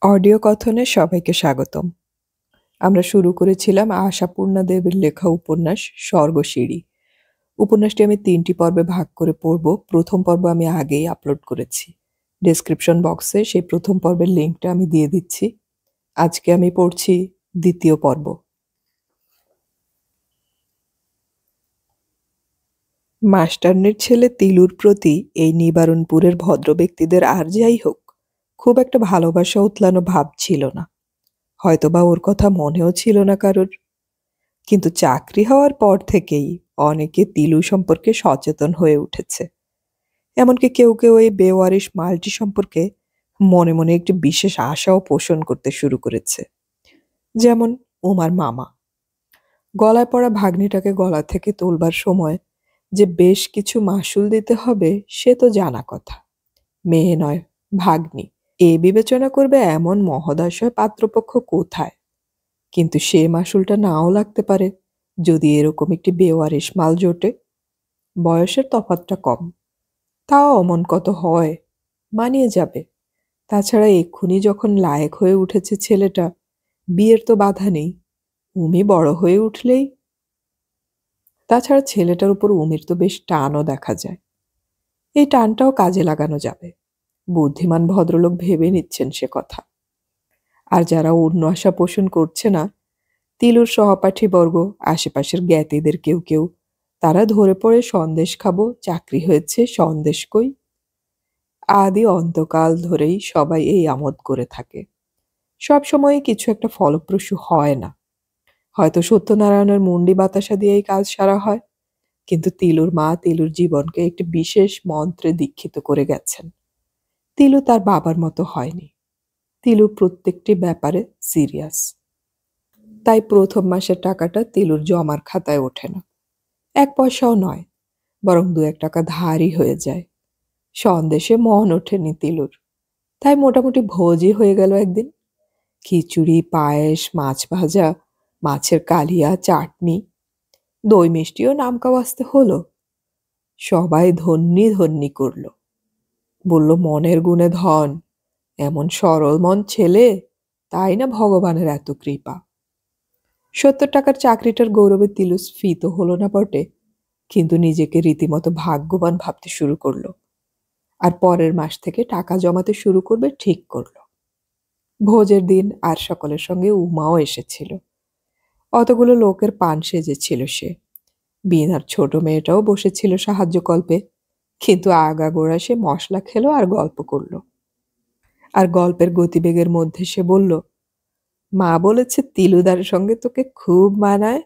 Audio কথনে সবাইকে স্বাগতম। আমরা শুরু করেছিলাম আশাপূর্ণা দেবীর লেখা উপন্যাস স্বর্গসিঁড়ি। উপন্যাসটি আমি ৩টি পর্বে ভাগ করে পড়ব। প্রথম পর্ব আমি আগেই আপলোড করেছি। ডেসক্রিপশন বক্সে সেই প্রথম পর্বের লিঙ্কটা আমি দিয়ে দিচ্ছি। আজকে আমি পড়ছি দ্বিতীয় পর্ব। মাস্টারনির ছেলে তিলুর প্রতি এই নিবারণপুরের ভদ্র ব্যক্তিদের আর যাই হোক, খুব একটা ভালোবাসা উতলানো ভাব ছিল না। হয়তোবা ওর কথা মনেও ছিল না কারোর। কিন্তু চাকরি হওয়ার পর থেকেই অনেকে তিলু সম্পর্কে সচেতন হয়ে উঠেছে। এমনকি কেউ কেউ এই বেওয়ারিশ মালটি সম্পর্কে মনে মনে একটি বিশেষ আশাও পোষণ করতে শুরু করেছে। যেমন উমার মামা। গলায় পড়া ভাগ্নিটাকে গলা থেকে তোলবার সময় যে বেশ কিছু মাসুল দিতে হবে সে তো জানা কথা। মেয়ে নয়, ভাগ্নি। এ বিবেচনা করবে এমন মহোদয় পাত্রপক্ষ কোথায়? কিন্তু সে মাসুলটা নাও লাগতে পারে যদি এরকম একটি বেওয়ারিশ মাল জোটে। বয়সের তফাৎটা কম, তাও অমন কত হয়, মানিয়ে যাবে। তাছাড়া এক্ষুনি যখন লায়েক হয়ে উঠেছে ছেলেটা, বিয়ের তো বাধা নেই। উমি বড় হয়ে উঠলেই। তাছাড়া ছেলেটার উপর উমির তো বেশ টানও দেখা যায়। এই টানটাও কাজে লাগানো যাবে। বুদ্ধিমান ভদ্রলোক ভেবে নিচ্ছেন সে কথা। আর যারা অন্য আশা পোষণ করছে না, তিলুর সহপাঠীবর্গ, আশেপাশের জ্ঞাতীদের কেউ কেউ, তারা ধরে পড়ে সন্দেশ খাবো, চাকরি হয়েছে, সন্দেশ কই। আদি অন্তকাল ধরেই সবাই এই আমোদ করে থাকে। সব সময় কিছু একটা ফলপ্রসূ হয় না। হয়তো সত্যনারায়ণের মুন্ডি বাতাসা দিয়েই কাজ সারা হয়, কিন্তু তিলুর মা তিলুর জীবনকে একটি বিশেষ মন্ত্রে দীক্ষিত করে গেছেন। তিলু তার বাবার মতো হয়নি। তিলু প্রত্যেকটি ব্যাপারে সিরিয়াস। তাই প্রথম মাসের টাকাটা তিলুর জমার খাতায় ওঠে না। ১ পয়সাও নয়, বরং ২-১ টাকা ধারই হয়ে যায়। সন্দেশে মন ওঠেনি তিলুর, তাই মোটামুটি ভোজই হয়ে গেল একদিন। খিচুড়ি, পায়েস, মাছ ভাজা, মাছের কালিয়া, চাটনি, দই মিষ্টিও নামকাওয়াস্তে হলো। সবাই ধন্যি ধন্যি করল। বলল মনের গুণে ধন, এমন সরল মন ছেলে, তাই না ভগবানের এত কৃপা। ৭০ টাকার চাকরিটার গৌরবে তিলু স্ফীত হলো না বটে, কিন্তু নিজেকে রীতিমতো ভাগ্যবান ভাবতে শুরু করলো। আর পরের মাস থেকে টাকা জমাতে শুরু করবে ঠিক করলো। ভোজের দিন আর সকলের সঙ্গে উমাও এসেছিল। অতগুলো লোকের পান সেজেছিল সে। বিনার ছোট মেয়েটাও বসেছিল সাহায্য কল্পে, কিন্তু আগাগোড়া সে মশলা খেলো আর গল্প করলো। আর গল্পের গতিবেগের মধ্যে সে বলল, মা বলেছে তিলুদার সঙ্গে তোকে খুব মানায়।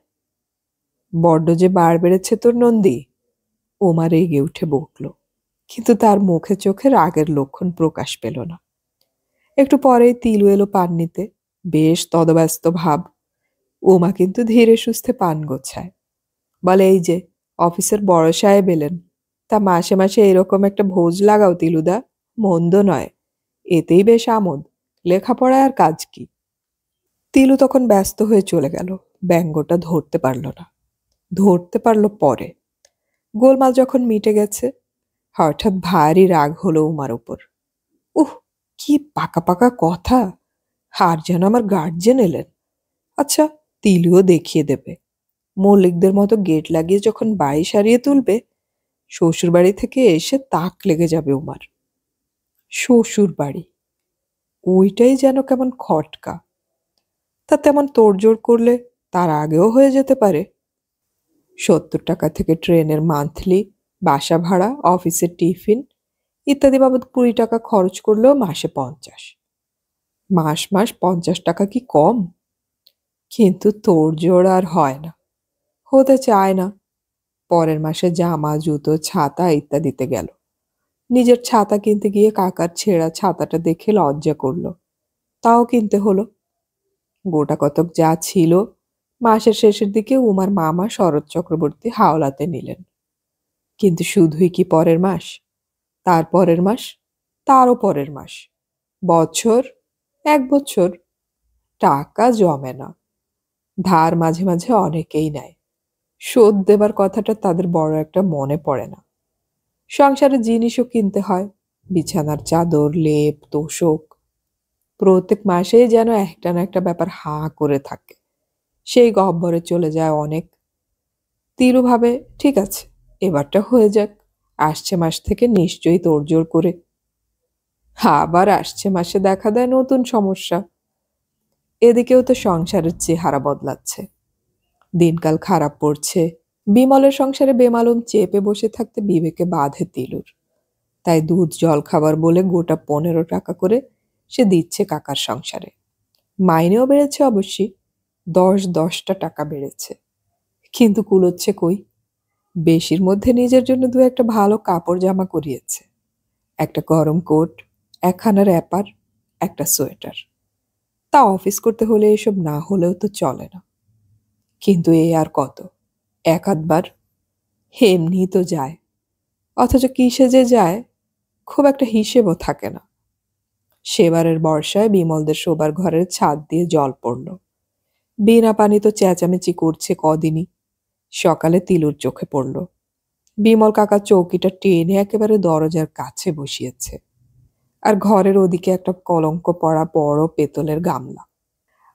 বড্ড যে বার বেড়েছে তোর নন্দী। ওমা রেগে উঠে বকল, কিন্তু তার মুখে চোখে রাগের লক্ষণ প্রকাশ পেল না। একটু পরেই তিলু এলো পান নিতে, বেশ তদব্যস্ত ভাব। ওমা কিন্তু ধীরে সুস্থে পান গোছায়। বলে, এই যে অফিসের বড় সাহেব এলেন, তা মাসে মাসে এরকম একটা ভোজ লাগাও তিলুদা, মন্দ নয়, এতেই বেশ আমোদ, লেখাপড়ায় আর কাজ কি। তিলু তখন ব্যস্ত হয়ে চলে গেল, ব্যঙ্গটা ধরতে পারল না। ধরতে পারল পরে। গোলমাল যখন মিটে গেছে, হঠাৎ ভারী রাগ হলো উমার উপর। উহ, কি পাকা পাকা কথা! আর যেন আমার গার্জেন এলেন। আচ্ছা, তিলুও দেখিয়ে দেবে। মল্লিকদের মতো গেট লাগিয়ে যখন বাড়ি সারিয়ে তুলবে, শ্বশুর বাড়ি থেকে এসে তাক লেগে যাবে উমার। শ্বশুর বাড়ি, ওইটাই যেন কেমন খটকা। তা তেমন তোড়জোড় করলে তার আগেও হয়ে যেতে পারে। ৭০ টাকা থেকে ট্রেনের মান্থলি, বাসা ভাড়া, অফিসের টিফিন ইত্যাদি বাবদ ২০ টাকা খরচ করলেও মাসে ৫০। মাস মাস ৫০ টাকা কি কম? কিন্তু তোড়জোড় আর হয় না, হতে চায় না। পরের মাসে জামা, জুতো, ছাতা ইত্যাদিতে গেল। নিজের ছাতা কিনতে গিয়ে কাকার ছেঁড়া ছাতাটা দেখে লজ্জা করল, তাও কিনতে হলো। গোটা কতক যা ছিল, মাসের শেষের দিকে উমার মামা শরৎ চক্রবর্তী হাওলাতে নিলেন। কিন্তু শুধুই কি পরের মাস? তার পরের মাস, তারও পরের মাস, বছর, ১ বছর। টাকা জমে না। ধার মাঝে মাঝে অনেকেই নেয়, শোধ দেবার কথাটা তাদের বড় একটা মনে পড়ে না। সংসারের জিনিসও কিনতে হয়, বিছানার চাদর, লেপ, তোশক। প্রত্যেক মাসেই যেন একটা না একটা ব্যাপার হাঁ করে থাকে। সেই গহ্বরে চলে যায় অনেক। তিলু ভাবে, ঠিক আছে, এবারটা হয়ে যাক, আসছে মাস থেকে নিশ্চয়ই তোড়জোড় করে। আবার আসছে মাসে দেখা দেয় নতুন সমস্যা। এদিকেও তো সংসারের চেহারা বদলাচ্ছে, দিনকাল খারাপ পড়ছে। বিমলের সংসারে বেমালুম চেপে বসে থাকতে বিবেকে বাধে তিলুর। তাই দুধ জল খাবার বলে গোটা 15 টাকা করে সে দিচ্ছে কাকার সংসারে। মাইনেও বেড়েছে অবশ্যই, 10-10টা টাকা বেড়েছে, কিন্তু কুলোচ্ছে কই? বেশির মধ্যে নিজের জন্য দু একটা ভালো কাপড় জামা করিয়েছে, একটা গরম কোট, একখানা র্যাপার, একটা সোয়েটার। তা অফিস করতে হলে এসব না হলেও তো চলে না। কিন্তু এ আর কত, এক আধবার, এমনি তো যায়। অথচ কিসে যে যায় খুব একটা হিসেবও থাকে না। সেবারের বর্ষায় বিমলদের শোবার ঘরের ছাদ দিয়ে জল পড়ল। বিনা পানি তো চেঁচামেচি করছে কদিনই। সকালে তিলুর চোখে পড়ল, বিমল কাকা চৌকিটা টেনে একেবারে দরজার কাছে বসিয়েছে, আর ঘরের ওদিকে একটা কলঙ্ক পড়া বড় পেতলের গামলা,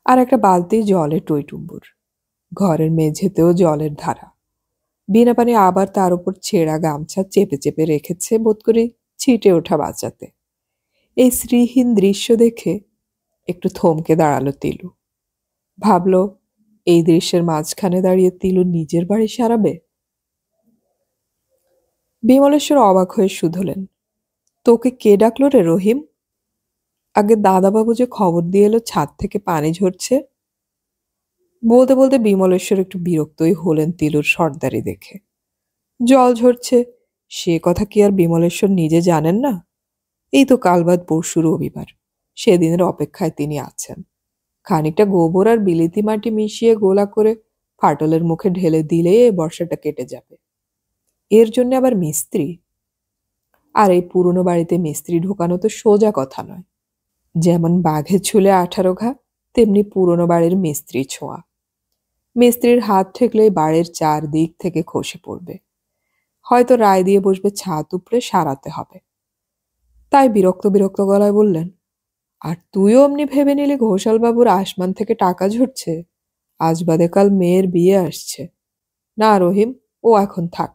আর একটা বালতি জলে টইটুম্বুর। ঘরের মেঝেতেও জলের ধারা। বিনা পানি আবার তার উপর ছেঁড়া গামছা চেপে চেপে রেখেছে, বোধ করি ছিটে ওঠা বাঁচাতে। এই শ্রীহীন দৃশ্য দেখে একটু থমকে দাঁড়ালো তিলু। ভাবল, এই দৃশ্যের মাঝখানে দাঁড়িয়ে তিলু নিজের বাড়ি সারাবে। বিমলেশ্বর অবাক হয়ে শুধলেন, তোকে কে ডাকলো রে রহিম? আগে দাদাবাবু যে খবর দিয়ে এলো ছাদ থেকে পানি ঝরছে। বলতে বলতে বিমলেশ্বর একটু বিরক্তই হলেন তিলুর সর্দারি দেখে। জল ঝরছে সে কথা কি আর বিমলেশ্বর নিজে জানেন না? এই তো কাল বাদ পরশু রবিবার, সেদিনের অপেক্ষায় তিনি আছেন। খানিকটা গোবর আর বিলিতি মাটি মিশিয়ে গোলা করে ফাটলের মুখে ঢেলে দিলেই এই বর্ষাটা কেটে যাবে। এর জন্য আবার মিস্ত্রি? আর এই পুরনো বাড়িতে মিস্ত্রি ঢোকানো তো সোজা কথা নয়। যেমন বাঘে ছুলে 18 ঘা, তেমনি পুরনো বাড়ির মিস্ত্রি ছোঁয়া। মিস্ত্রির হাত ঠেকলেই বাড়ির চারদিক থেকে খসে পড়বে। হয়তো রায় দিয়ে বসবে ছাদ উপড়ে সারাতে হবে। তাই বিরক্ত বিরক্ত গলায় বললেন, আর তুইও অমনি ভেবে নিলি ঘোষালবাবুর আসমান থেকে টাকা ঝরছে? আজ বাদে কাল মেয়ের বিয়ে আসছে। না রহিম, ও এখন থাক।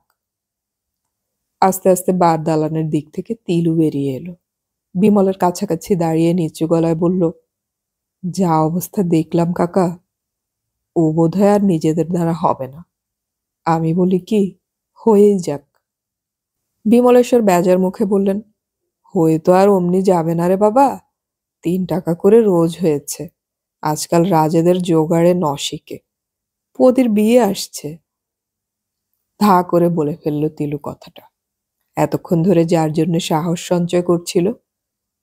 আস্তে আস্তে বার দালানের দিক থেকে তিলু বেরিয়ে এলো। বিমলের কাছাকাছি দাঁড়িয়ে নিচু গলায় বলল, যা অবস্থা দেখলাম কাকা, ও বোধহয় আর নিজেদের দ্বারা হবে না। আমি বলি কি, হয়েই যাক। বিমলেশ্বর বেজার মুখে বললেন, হয়ে তো আর অমনি যাবে না রে বাবা। 3 টাকা করে রোজ হয়েছে। আজকাল রাজেদের জোগাড়ে নসিকে। পদির বিয়ে আসছে। ধা করে বলে ফেলল তিলু কথাটা। এতক্ষণ ধরে যার জন্য সাহস সঞ্চয় করছিল,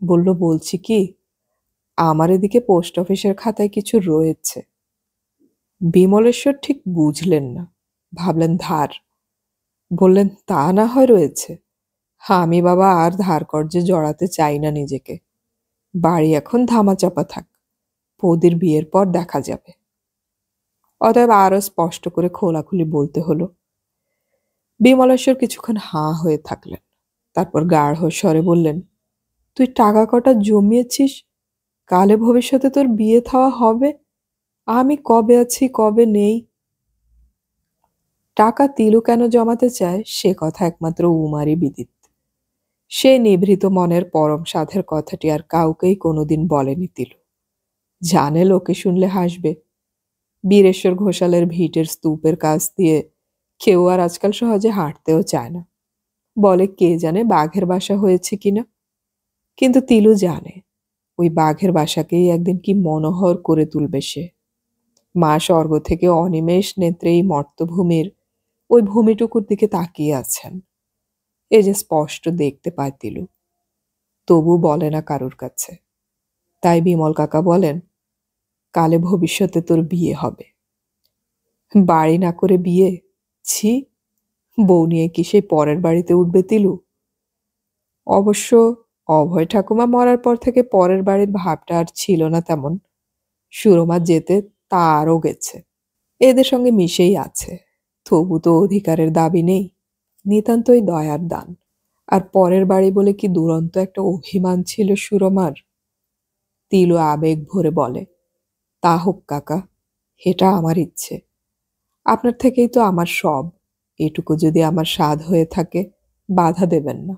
বলল, বলছি কি, আমার এদিকে পোস্ট অফিসের খাতায় কিছু রয়েছে। বিমলেশ্বর ঠিক বুঝলেন না, ভাবলেন ধার। বললেন, তা না হয় রয়েছে। আমি বাবা আর ধার কর্জে জড়াতে চাই না নিজেকে। বাড়ি এখন ধামাচাপা থাক, পদির বিয়ের পর দেখা যাবে। অতএব আরো স্পষ্ট করে খোলাখুলি বলতে হলো। বিমলেশ্বর কিছুক্ষণ হাঁ হয়ে থাকলেন, তারপর গাঢ় স্বরে বললেন, তুই টাকা কটা জমিয়েছিস, কালে ভবিষ্যতে তোর বিয়ে থাওয়া হবে। আমি কবে আছি কবে নেই। টাকা তিলু কেন জমাতে চায় সে কথা একমাত্র উমারই বিদিত। সে নিভৃত মনের পরম সাধের কথাটি আর কাউকেই কোনোদিন বলেনি তিলু। জানে লোকে শুনলে হাসবে। বীরেশ্বর ঘোষালের ভিটের স্তূপের কাছ দিয়ে কেউ আর আজকাল সহজে হাঁটতেও চায় না। বলে, কে জানে বাঘের বাসা হয়েছে কিনা। কিন্তু তিলু জানে, ওই বাঘের বাসাকেই একদিন কি মনোহর করে তুলবে সে। মা স্বর্গ থেকে অনিমেষ নেত্রে এই মর্তভূমির ওই ভূমিটুকুর দিকে তাকিয়ে আছেন। এ যে স্পষ্ট দেখতে পায় তিলু, তবু বলে না কারুর কাছে। তাই বিমল কাকা বলেন, কালে ভবিষ্যতে তোর বিয়ে হবে। বাড়ি না করে বিয়ে? ছি, বউ নিয়ে কি সেই পরের বাড়িতে উঠবে তিলু? অবশ্য অভয় ঠাকুমা মরার পর থেকে পরের বাড়ির ভাবটা আর ছিল না তেমন। সুরমা যেতে তা আরও গেছে, এদের সঙ্গে মিশেই আছে। তবু তো অধিকারের দাবি নেই, নিতান্তই দয়ার দান। আর পরের বাড়ি বলে কি দুরন্ত একটা অভিমান ছিল সুরমার। তিলু আবেগ ভরে বলে, তা হোক কাকা, এটা আমার ইচ্ছে। আপনার থেকেই তো আমার সব। এটুকু যদি আমার সাধ হয়ে থাকে, বাধা দেবেন না।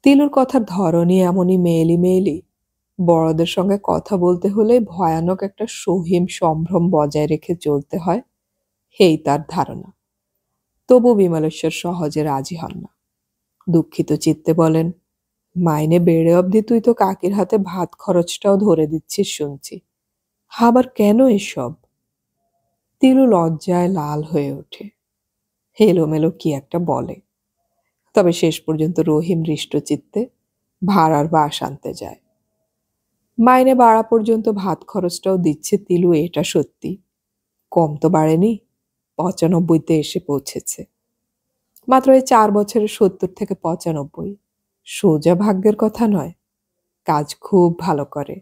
তিলুর কথার ধরনই এমনই মেয়েলি মেয়েলি। বড়দের সঙ্গে কথা বলতে হলে ভয়ানক একটা সহিম সম্ভ্রম বজায় রেখে চলতে হয়, এই তার ধারণা। তবু বিমলেশ্বর সহজে রাজি হন না। দুঃখিত চিত্তে বলেন, মাইনে বেড়ে অবধি তুই তো কাকির হাতে ভাত খরচটাও ধরে দিচ্ছিস শুনছি। আবার কেন এসব? তিলু লজ্জায় লাল হয়ে ওঠে। এলোমেলো কি একটা বলে। তবে শেষ পর্যন্ত রহিম হৃষ্টচিত্তে ভাড়ার বাস আনতে যায়। মাইনে বাড়া পর্যন্ত ভাত খরচটাও দিচ্ছে তিলু, এটা সত্যি। কম তো বাড়েনি, ৯৫-তে এসে পৌঁছেছে। মাত্র এই 4 বছরে ৭০ থেকে ৯৫। সোজা ভাগ্যের কথা নয়। কাজ খুব ভালো করে,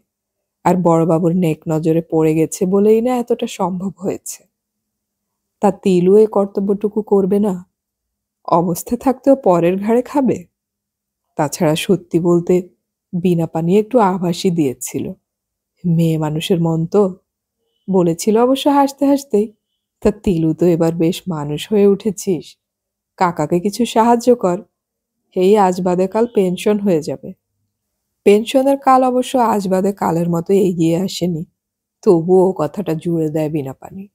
আর বড়বাবুর নেক নজরে পড়ে গেছে বলেই না এতটা সম্ভব হয়েছে। তা তিলু এ কর্তব্যটুকু করবে না? অবস্থা থাকতেও পরের ঘাড়ে খাবে? তাছাড়া সত্যি বলতে বিনা পানি একটু আভাসই দিয়েছিল। মেয়ে মানুষের মন তো। বলেছিল অবশ্য হাসতে হাসতেই, তা তিলু তো এবার বেশ মানুষ হয়ে উঠেছিস, কাকাকে কিছু সাহায্য কর, এই আজ বাদে কাল পেনশন হয়ে যাবে। পেনশনের কাল অবশ্য আজ বাদে কালের মতো এগিয়ে আসেনি, তবুও কথাটা জুড়ে দেয় বিনা পানি।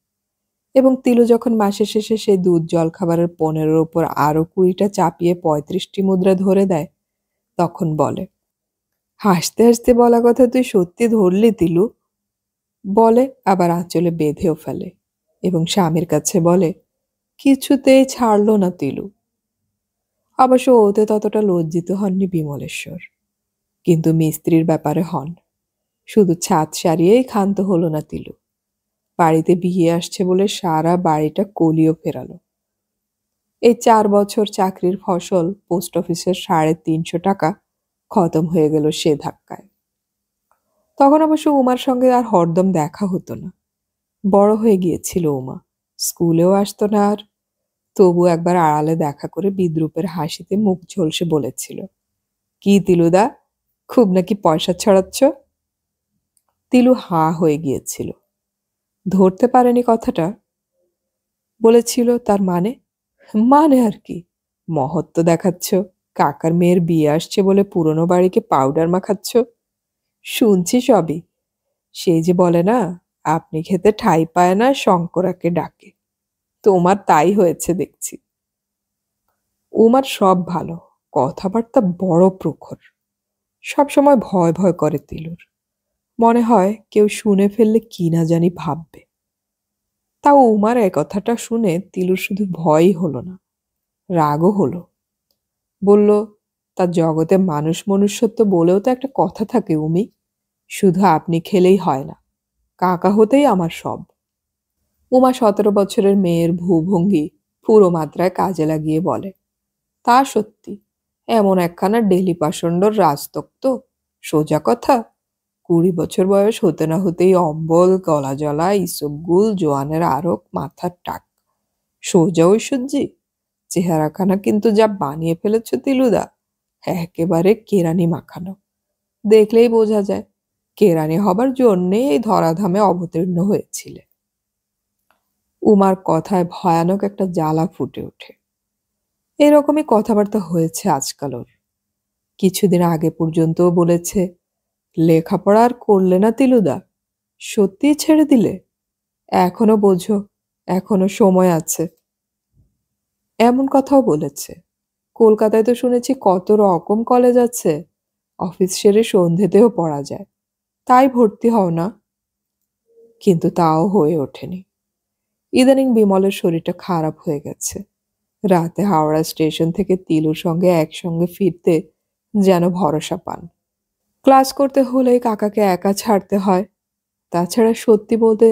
এবং তিলু যখন মাসের শেষে সেই দুধ জল খাবারের ১৫-র উপর আরো ২০টা চাপিয়ে ৩৫টি মুদ্রা ধরে দেয়, তখন বলে, হাসতে হাসতে বলা কথা তুই সত্যি ধরলি তিলু? বলে আবার আঁচলে বেঁধেও ফেলে এবং স্বামীর কাছে বলে, কিছুতেই ছাড়ল না তিলু। অবশ্য ওতে ততটা লজ্জিত হননি বিমলেশ্বর, কিন্তু মিস্ত্রির ব্যাপারে হন। শুধু ছাদ সারিয়েই ক্ষান্ত হলো না তিলু, বাড়িতে বিয়ে আসছে বলে সারা বাড়িটা কলিও ফেরালো। এই 4 বছর চাকরির ফসল পোস্ট অফিসের ৩৫০ টাকা খতম হয়ে গেল সে ধাক্কায়। তখন অবশ্য উমার সঙ্গে আর হরদম দেখা হতো না। বড় হয়ে গিয়েছিল উমা, স্কুলেও আসতো না আর। তবু একবার আড়ালে দেখা করে বিদ্রুপের হাসিতে মুখ ঝলসে বলেছিল, কি তিলুদা, খুব নাকি পয়সা ছড়াচ্ছ? তিলু হাঁ হয়ে গিয়েছিল, ধরতে পারেনি কথাটা। বলেছিল, তার মানে? মানে আর কি, মহত্ব দেখাচ্ছ, কাকার মেয়ের বিয়ে আসছে বলে পুরনো বাড়িকে পাউডার মাখাচ্ছ। শুনছি সবই। সেই যে বলে না, আপনি খেতে ঠাঁই পায় না, শঙ্করাকে ডাকে। তোমার তাই হয়েছে দেখছি। উমার সব ভালো, কথাবার্তা বড় প্রখর। সবসময় ভয় ভয় করে তিলুর। মনে হয় কেউ শুনে ফেললে কি না জানি ভাববে। তাও উমার এ কথাটা শুনে তিলুর শুধু ভয়ই হলো না, রাগও হলো। বলল, তার জগতে মানুষ মনুষ্যত্ব বলেও তো একটা কথা থাকে উমি। শুধু আপনি খেলেই হয় না, কাকা হতেই আমার সব। উমা ১৭ বছরের মেয়ের ভূভঙ্গি পুরো মাত্রায় কাজে লাগিয়ে বলে, তা সত্যি, এমন একখানা ডেলি পাষণ্ডর রাজতক্ত, সোজা কথা। ২০ বছর বয়স হতে না হতেই অম্বল, গলা জ্বলা, ইসবগুল, জোয়ানের আরক, মাথার টাক, সোজা ঐশ্বর্যি। চেহারাখানা কিন্তু যা বানিয়ে ফেলেছ তিলুদা, একেবারে কেরানি মাখানো। দেখলেই বোঝা যায় কেরানি হবার জন্যেই এই ধরাধামে অবতীর্ণ হয়েছিলে। উমার কথায় ভয়ানক একটা জ্বালা ফুটে ওঠে। এরকমই কথাবার্তা হয়েছে আজকাল ওর। কিছুদিন আগে পর্যন্তও বলেছে, লেখাপড়া আর করলে না তিলুদা? সত্যিই ছেড়ে দিলে? এখনো বোঝো, এখনো সময় আছে। এমন কথাও বলেছে। কলকাতায় তো শুনেছি কত রকম কলেজ আছে, অফিস সেরে সন্ধেতেও পড়া যায়, তাই ভর্তি হও না। কিন্তু তাও হয়ে ওঠেনি। ইদানিং বিমলের শরীরটা খারাপ হয়ে গেছে। রাতে হাওড়া স্টেশন থেকে তিলুর সঙ্গে একসঙ্গে ফিরতে যেন ভরসা পান। ক্লাস করতে হলেই কাকাকে একা ছাড়তে হয়। তাছাড়া সত্যি বলতে,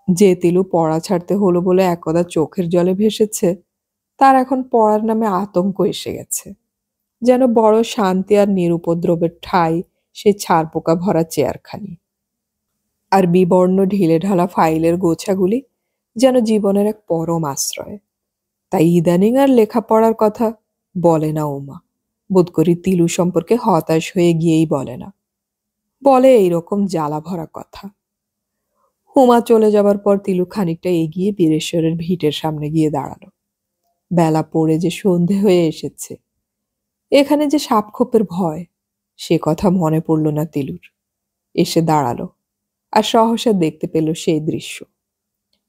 যে তিলু পড়া ছাড়তে হলো বলে একদা চোখের জলে ভেসেছে, তার এখন পড়ার নামে আতঙ্ক এসে গেছে। যেন বড় শান্তি আর নিরুপদ্রবের ঠাঁই সেই ছারপোকা ভরা চেয়ারখানি। আর বিবর্ণ ঢিলে ঢালা ফাইলের গোছাগুলি যেন জীবনের এক পরম আশ্রয়। তাই ইদানিং আর লেখাপড়ার কথা বলে না উমা। বোধ করি তিলু সম্পর্কে হতাশ হয়ে গিয়েই বলে না। বলে এইরকম জ্বালা ভরা কথা। হুমা চলে যাবার পর তিলু খানিকটা এগিয়ে বীরেশ্বরের ভিটের সামনে গিয়ে দাঁড়ালো। বেলা পড়ে যে সন্ধে হয়ে এসেছে, এখানে যে সাপখোপের ভয়, সে কথা মনে পড়ল না তিলুর। এসে দাঁড়ালো আর সহসা দেখতে পেল সেই দৃশ্য,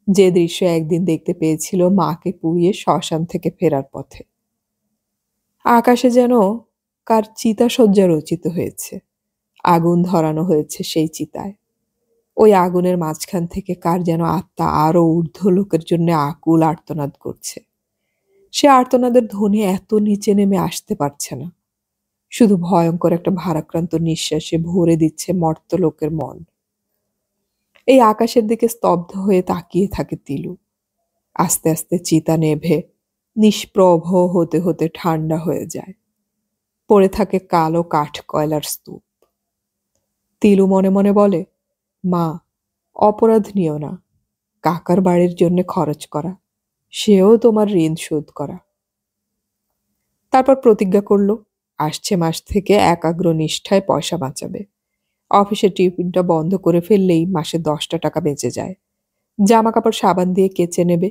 যে দৃশ্য একদিন দেখতে পেয়েছিল মাকে পুড়িয়ে শ্মশান থেকে ফেরার পথে। আকাশে যেন কার চিতাসজ্জা রচিত হয়েছে, আগুন ধরানো হয়েছে সেই চিতায়। ওই আগুনের মাঝখান থেকে কার যেন আত্মা আরো ঊর্ধ্ব লোকের জন্য আকুল আর্তনাদ করছে। সে আর্তনাদের ধ্বনি এত নিচে নেমে আসতে পারছে না, শুধু ভয়ঙ্কর একটা ভারাক্রান্ত নিঃশ্বাসে ভরে দিচ্ছে মর্ত্যলোকের মন। এই আকাশের দিকে স্তব্ধ হয়ে তাকিয়ে থাকে তিলু। আস্তে আস্তে চিতা নেভে নিষ্প্রভ হতে হতে ঠান্ডা হয়ে যায়। পড়ে থাকে কালো কাঠ কয়লার স্তূপ। তিলু মনে মনে বলে, মা, অপরাধ নিও না। কাকার বাড়ির জন্য খরচ করা, সেও তোমার ঋণ শোধ করা। তারপর প্রতিজ্ঞা করল, আসছে মাস থেকে একাগ্র নিষ্ঠায় পয়সা বাঁচাবে। অফিসের টিফিনটা বন্ধ করে ফেললেই মাসে 10টা টাকা বেঁচে যায়। জামা কাপড় সাবান দিয়ে কেচে নেবে,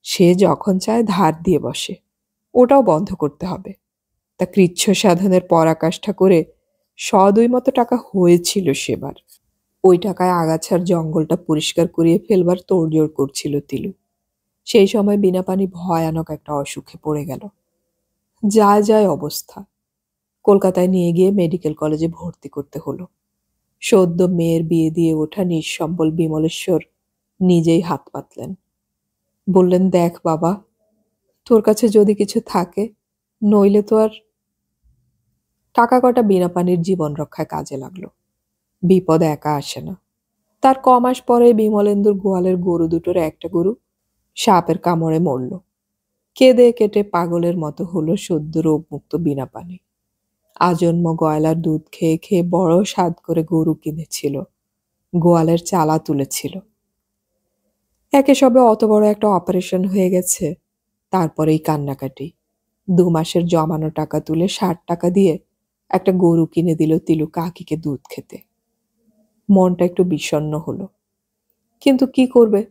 সে যখন চায় ধার দিয়ে বসে, ওটাও বন্ধ করতে হবে। তা কৃচ্ছ সাধনের পরাকাষ্ঠা করে 100-2 মতো টাকা হয়েছিল সেবার। ওই টাকায় আগাছার জঙ্গলটা পরিষ্কার করিয়ে ফেলবার তোড়জোড় করছিল তিলু। সেই সময় বিনা পানি ভয়ানক একটা অসুখে পড়ে গেল। যায় যায় অবস্থা। কলকাতায় নিয়ে গিয়ে মেডিকেল কলেজে ভর্তি করতে হলো। সদ্য মেয়ের বিয়ে দিয়ে ওঠা নিঃসম্বল বিমলেশ্বর নিজেই হাত পাতলেন। বললেন, দেখ বাবা, তোর কাছে যদি কিছু থাকে, নইলে তো আর। টাকা কটা বিনা পানির জীবন রক্ষায় কাজে লাগলো। বিপদ একা আসে না। তার কমাস পরে বিমলেন্দুর গোয়ালের গরু দুটোর একটা গরু সাপের কামড়ে মরল। কেঁদে কেটে পাগলের মতো হলো সদ্য রোগমুক্ত বিনা পানি। আজন্ম গয়লার দুধ খেয়ে খেয়ে বড় স্বাদ করে গরু কিনেছিল, গোয়ালের চালা তুলেছিল। একে সবে অত বড় একটা অপারেশন হয়ে গেছে, তারপরেই কান্নাকাটি। 2 মাসের জমানো টাকা তুলে 60 টাকা দিয়ে একটা গরু কিনে দিল তিলু কাকিকে দুধ খেতে। মনটা একটু বিষণ্ণ হলো, কিন্তু কি করবে,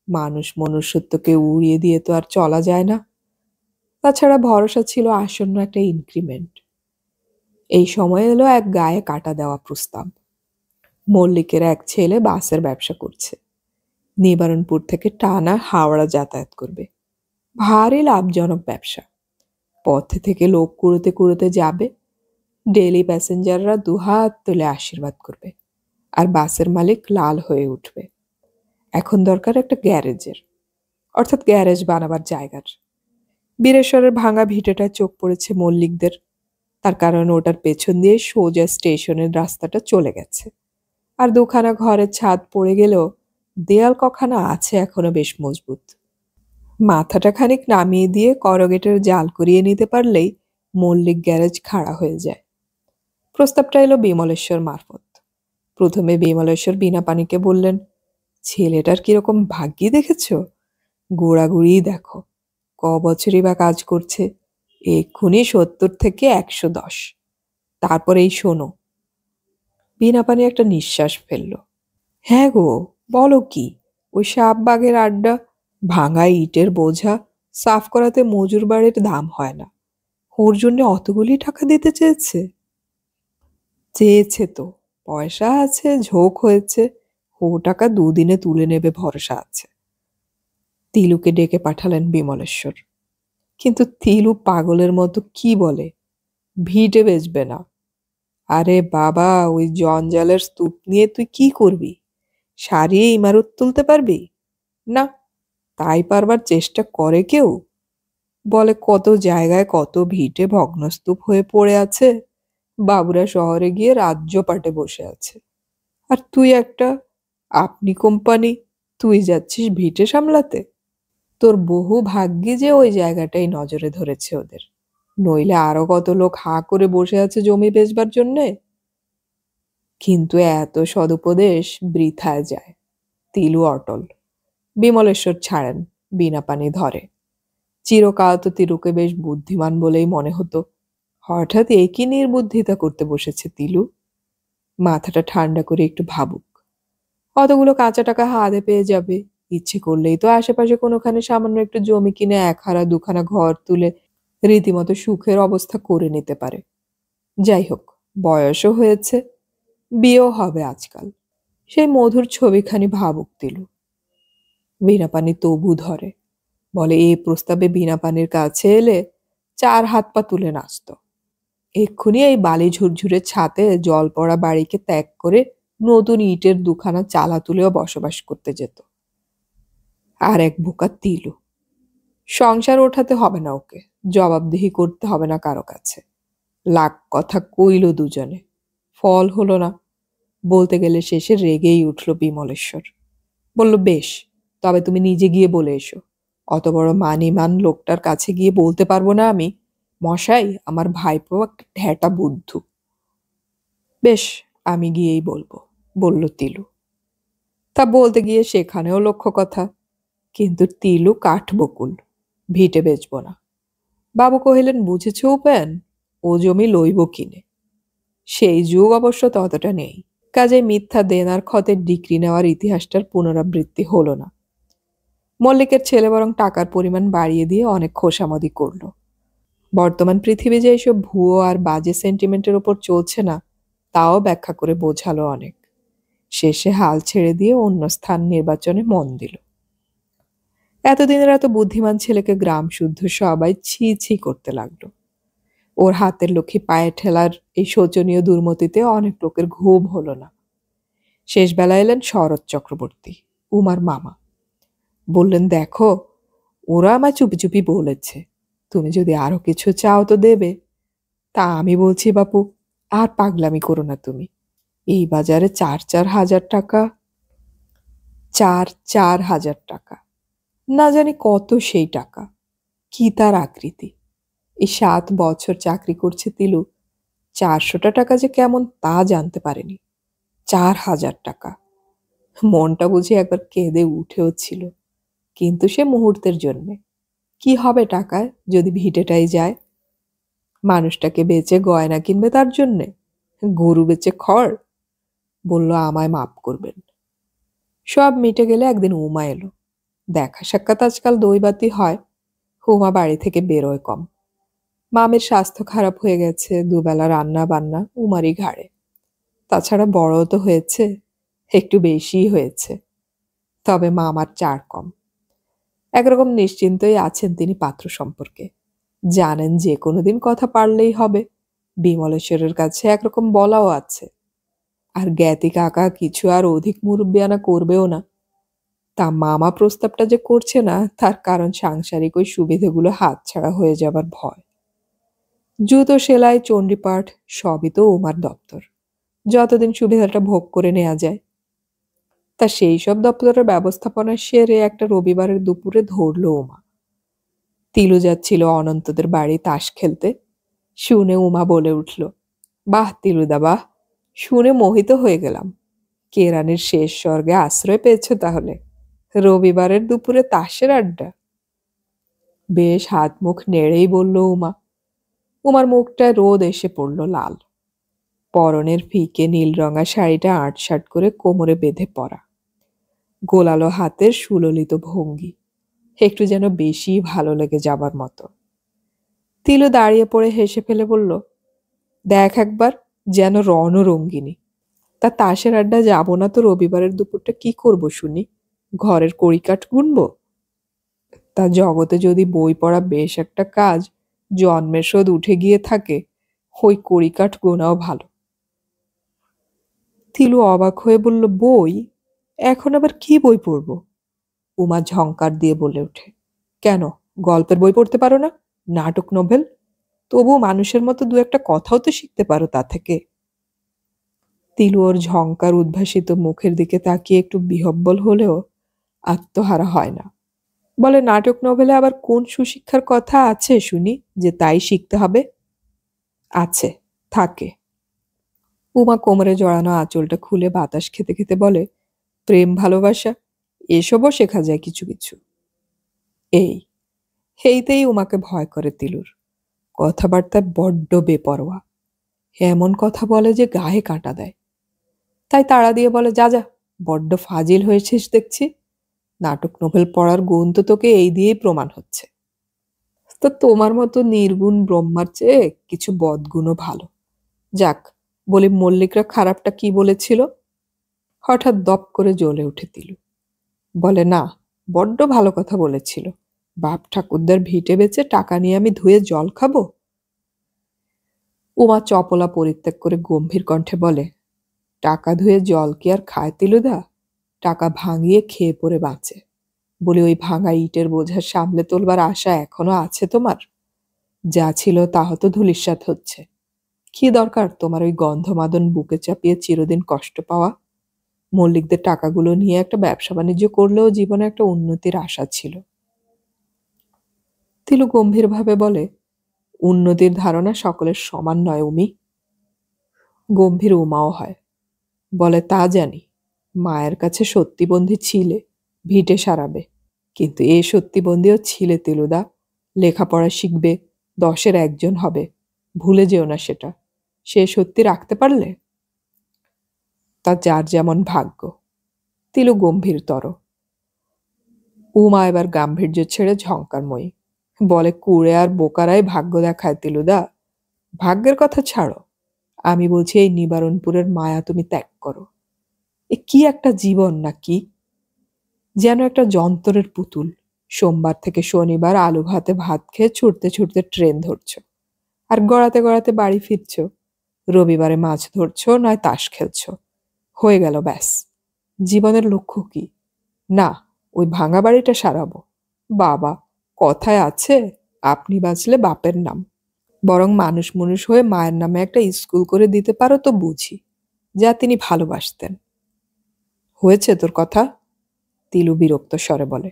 মানুষ মনুষ্যত্বকে উড়িয়ে দিয়ে তো আর চলা যায় না। তাছাড়া ভরসা ছিল আসন্ন একটা ইনক্রিমেন্ট। এই সময় এলো এক গায়ে কাটা দেওয়া প্রস্তাব। মল্লিকের এক ছেলে বাসের ব্যবসা করছে, নিবারণপুর থেকে টানা হাওড়া যাতায়াত করবে। ভারী লাভজনক ব্যবসা। পথে থেকে লোক কুড়োতে কুড়োতে যাবে, ডেলি প্যাসেঞ্জাররা দুহাত তুলে আশীর্বাদ করবে, আর বাসের মালিক লাল হয়ে উঠবে। এখন দরকার একটা গ্যারেজের, অর্থাৎ গ্যারেজ বানাবার জায়গার। বীরেশ্বরের ভাঙা ভিটেটায় চোখ পড়েছে মল্লিকদের। তার কারণ ওটার পেছন দিয়ে সোজা স্টেশনের রাস্তাটা চলে গেছে, আর 2খানা ঘরের ছাদ পড়ে গেলেও দেয়াল কখানা আছে এখনো বেশ মজবুত। মাথাটা খানিক নামিয়ে দিয়ে করগেটের জাল করিয়ে নিতে পারলেই মল্লিক গ্যারেজ খাড়া হয়ে যায়। প্রস্তাবটা এলো বিমলেশ্বর মারফত। প্রথমে বিমলেশ্বর বিনা পানিকে বললেন, ছেলেটার কিরকম ভাগ্যি দেখেছ? গোড়াগুড়ি দেখো, বছরই বা কাজ করছে, এক্ষুনি 70 থেকে 110। তারপর এই শোনো। বিনা পানি একটা নিঃশ্বাস ফেলল। হ্যাঁ গো, বলো কি? ওই সাপ বাঘের আড্ডা, ভাঙা ইটের বোঝা সাফ করাতে মজুর বাড়ির দাম হয় না, ওর জন্য অতগুলি টাকা দিতে চেয়েছে? চেয়েছে তো, পয়সা আছে, ঝোঁক হয়েছে, ও টাকা 2 দিনে তুলে নেবে ভরসা আছে। তিলুকে ডেকে পাঠালেন বিমলেশ্বর। কিন্তু তিলু পাগলের মতো কি বলে, ভিটে বেচবে না। আরে বাবা, ওই জঞ্জালের স্তূপ নিয়ে তুই কি করবি? সারিয়ে ইমারত তুলতে পারবি না? তাই পারবার চেষ্টা করে কেউ? বলে কত জায়গায় কত ভিটে ভগ্নস্তূপ হয়ে পড়ে আছে, বাবুরা শহরে গিয়ে রাজ্য পাটে বসে আছে। আর তুই একটা আপনি কোম্পানি, তুই যাচ্ছিস ভিটে সামলাতে? তোর বহু ভাগ্যে যে ওই জায়গাটাই নজরে ধরেছে ওদের, নইলে আরো কত লোক হাঁ করে বসে আছে জমি বেচবার জন্যে। কিন্তু এত সদুপদেশ বৃথায় যায়। তিলু অটল। বিমলেশ্বর ছাড়েন, বিনা পানি ধরে। চিরকাল তো তিলুকে বেশ বুদ্ধিমান বলেই মনে হতো, হঠাৎ একই নির্বুদ্ধিতা করতে বসেছে তিলু। মাথাটা ঠান্ডা করে একটু ভাবুক। অতগুলো কাঁচা টাকা হাতে পেয়ে যাবে। ইচ্ছে করলেই তো আশেপাশে কোনোখানে সামান্য একটু জমি কিনে একখানা দুখানা ঘর তুলে রীতিমতো সুখের অবস্থা করে নিতে পারে। যাই হোক, বয়সও হয়েছে, বিয়েও হবে আজকাল। সেই মধুর ছবিখানি ভাবুক তিলু। বিনা পানি তবু ধরে, বলে এই প্রস্তাবে বিনা পানির কাছে এলে 4 হাত পা তুলে নাচত। এক্ষুনি এই বালি ঝুরঝুরে ছাতে জল পড়া বাড়িকে ত্যাগ করে নতুন ইটের দুখানা চালা তুলেও বসবাস করতে যেত। আর এক বোকা তিলু। সংসার ওঠাতে হবে না ওকে, জবাবদিহি করতে হবে না কারো কাছে। লাখ কথা কইল দুজনে, ফল হলো না। বলতে গেলে শেষে রেগেই উঠল বিমলেশ্বর। বলল, বেশ, তবে তুমি নিজে গিয়ে বলে এসো। অত বড় মানিমান লোকটার কাছে গিয়ে বলতে পারবো না আমি, মশাই আমার ভাইপো একটা ঢ্যাটা বুদ্ধু। বেশ, আমি গিয়েই বলবো, বলল তিলু। তা বলতে গিয়ে সেখানেও লক্ষ্য কথা। কিন্তু তিলু কাঠবকুল, ভিটে বেচব না। বাবু কহিলেন, বুঝেছ উপেন, ও জমি লইব কিনে। সেই যুগ অবশ্য ততটা নেই, কাজেই মিথ্যা দেনার ক্ষতের ডিক্রি নেওয়ার ইতিহাসটার পুনরাবৃত্তি হলো না। মল্লিকের ছেলে বরং টাকার পরিমাণ বাড়িয়ে দিয়ে অনেক খোশামদি করল। বর্তমান পৃথিবী যে এইসব ভুয়ো আর বাজে সেন্টিমেন্টের ওপর চলছে না, তাও ব্যাখ্যা করে বোঝালো অনেক। শেষে হাল ছেড়ে দিয়ে অন্য স্থান নির্বাচনে মন দিল। এতদিনের এত বুদ্ধিমান ছেলেকে গ্রাম শুদ্ধ সবাই ছি ছি করতে লাগলো। ওর হাতের লক্ষ্মী পায়ে ঠেলার এই শোচনীয় দুর্মতিতে অনেক লোকের ঘুম হলো না। শেষ বেলা এলেন শরৎ চক্রবর্তী, উমার মামা। বললেন, দেখো, ওরা আমায় চুপি চুপি বলেছে, তুমি যদি আরো কিছু চাও তো দেবে। তা আমি বলছি, বাপু, আর পাগলামি করো না তুমি। এই বাজারে 4,000 টাকা, 4,000 টাকা, না জানি কত সেই টাকা, কি তার আকৃতি। এই 7 বছর চাকরি করছে তিলু, 400টা টাকা যে কেমন তা জানতে পারেনি। 4,000 টাকা। মনটা বুঝি একবার কেঁদে উঠেও ছিল, কিন্তু সে মুহূর্তের জন্যে। কি হবে টাকায় যদি ভিটেটাই যায়? মানুষটাকে বেচে গয়না কিনবে তার জন্যে? গরু বেচে খড়? বলল, আমায় মাপ করবেন। সব মিটে গেলে একদিন উমা এলো। দেখা সাক্ষাৎ আজকাল দইবাতি হয়। উমা বাড়ি থেকে বেরোয় কম। মামের স্বাস্থ্য খারাপ হয়ে গেছে, দুবেলা রান্না বান্না উমারই ঘাড়ে। তাছাড়া বড়ও তো হয়েছে, একটু বেশিই হয়েছে। তবে মামার চার কম। একরকম নিশ্চিন্তই আছেন তিনি পাত্র সম্পর্কে। জানেন যে কোনোদিন কথা পারলেই হবে। বিমলেশ্বরের কাছে একরকম বলাও আছে। আর জ্ঞাতি কাকা কিছু আর অধিক মুরব্বিয়ানা করবেও না। তা মামা প্রস্তাবটা যে করছে না, তার কারণ সাংসারিক ওই সুবিধেগুলো হাতছাড়া হয়ে যাবার ভয়। জুতো সেলাই, চণ্ডীপাঠ সবই তো উমার দপ্তর, যতদিন সুবিধাটা ভোগ করে নেওয়া যায়। তা সেই সব দপ্তরের ব্যবস্থাপনা সেরে একটা রবিবারের দুপুরে ধরল উমা। তিলু যাচ্ছিল অনন্তদের বাড়ি তাস খেলতে। শুনে উমা বলে উঠল, বাহ তিলুদা বাহ, শুনে মোহিত হয়ে গেলাম। কেরানির শেষ স্বর্গে আশ্রয় পেয়েছ তাহলে। রবিবারের দুপুরে তাসের আড্ডা। বেশ হাত মুখ নেড়েই বলল উমা। উমার মুখটায় রোদ এসে পড়ল লাল। পরনের ফিকে নীল রঙা শাড়িটা আটসাট করে কোমরে বেঁধে পরা, গোলালো হাতের সুললিত ভঙ্গি একটু যেন বেশি ভালো লেগে যাবার মতো। তিলু দাঁড়িয়ে পড়ে হেসে ফেলে বলল, দেখ একবার, যেন রণরঙ্গিনী। তা তাসের আড্ডা যাব না তো রবিবারের দুপুরটা কি করব শুনি? ঘরের কড়িকাঠ গুনবো? তা জগতে যদি বই পড়া বেশ একটা কাজ, জন্মের শোধ উঠে গিয়ে থাকে, ওই কড়িকাঠ গোনাও ভালো। তিলু অবাক হয়ে বলল, বই? এখন আবার কি বই পড়ব? উমা ঝংকার দিয়ে বলে ওঠে, কেন, গল্পের বই পড়তে পারো না? নাটক, নোভেল? তবু মানুষের মতো দু একটা কথাও তো শিখতে পারো তা থেকে। তিলু ওর ঝংকার উদ্ভাসিত মুখের দিকে তাকিয়ে একটু বিহব্বল হলেও আত্মহারা হয় না। বলে, নাটক নোভেলে আবার কোন সুশিক্ষার কথা আছে শুনি যে তাই শিখতে হবে? আছে, থাকে। উমা কোমরে জড়ানো আঁচলটা খুলে বাতাস খেতে খেতে বলে, প্রেম ভালোবাসা এসবও শেখা যায় কিছু কিছু। এই এইতেই উমাকে ভয় করে তিলুর। কথাবার্তায় বড্ড বেপরোয়া। এমন কথা বলে যে গায়ে কাঁটা দেয়। তাই তাড়া দিয়ে বলে, যা যা, বড্ড ফাজিল হয়েছিস দেখছি। নাটক নোভেল পড়ার গুণ তো তোকে এই দিয়েই প্রমাণ হচ্ছে। তো তোমার মতো নির্গুণ ব্রহ্মার চেয়ে কিছু বদগুণও ভালো। যাক, বলি মল্লিকরা খারাপটা কি বলেছিল? হঠাৎ দপ করে জ্বলে উঠে তিলু। বলে, না, বড্ড ভালো কথা বলেছিল। বাপ ঠাকুরদার ভিটে বেচে টাকা নিয়ে আমি ধুয়ে জল খাবো? উমা চপলা পরিত্যাগ করে গম্ভীর কণ্ঠে বলে, টাকা ধুয়ে জল কি আর খায় তিলুদা? টাকা ভাঙিয়ে খেয়ে পরে বাঁচে। বলি, ওই ভাঙা ইটের বোঝা সামলে তোলবার আশা এখনো আছে তোমার? যা ছিল তা হয়তো ধূলিসাৎ হচ্ছে। কি দরকার তোমার ওই গন্ধমাদন বুকে চাপিয়ে চিরদিন কষ্ট পাওয়া? মল্লিকদের টাকাগুলো নিয়ে একটা ব্যবসা বাণিজ্য করলেও জীবনে একটা উন্নতির আশা ছিল। তিলু গম্ভীরভাবে বলে, উন্নতির ধারণা সকলের সমান নয় উমি। গম্ভীর উমাও হয়। বলে, তা জানি। মায়ের কাছে সত্যিবন্ধী ছিলে, ভিটে সারাবে। কিন্তু এ সত্যিবন্দিও ছিলে তিলুদা। লেখাপড়া শিখবে, 10-এর একজন হবে। ভুলে যেও না সেটা। সে সত্যি রাখতে পারলে? তা যার যেমন ভাগ্য। তিলু গম্ভীরতর। উমা এবার গাম্ভীর্য ছেড়ে ঝঙ্কারময়ী। বলে, কুড়ে আর বোকারাই ভাগ্য দেখায় তিলুদা। ভাগ্যের কথা ছাড়ো। আমি বলছি, এই নিবারণপুরের মায়া তুমি ত্যাগ করো। এ কি একটা জীবন নাকি! যেন একটা যন্ত্রের পুতুল। সোমবার থেকে শনিবার আলু ভাতে ভাত খেয়ে ছুটতে ছুটতে ট্রেন ধরছ, আর গড়াতে গড়াতে বাড়ি ফিরছ। রবিবারে মাছ ধরছ, নয় তাস খেলছ। হয়ে গেল, ব্যাস। জীবনের লক্ষ্য কি? না, ওই ভাঙা বাড়িটা সারাবো। বাবা, কথায় আছে, আপনি বাঁচলে বাপের নাম। বরং মানুষ মনুষ হয়ে মায়ের নামে একটা স্কুল করে দিতে পারো তো বুঝি, যা তিনি ভালোবাসতেন। হয়েছে তোর কথা? তিলু বিরক্ত স্বরে বলে।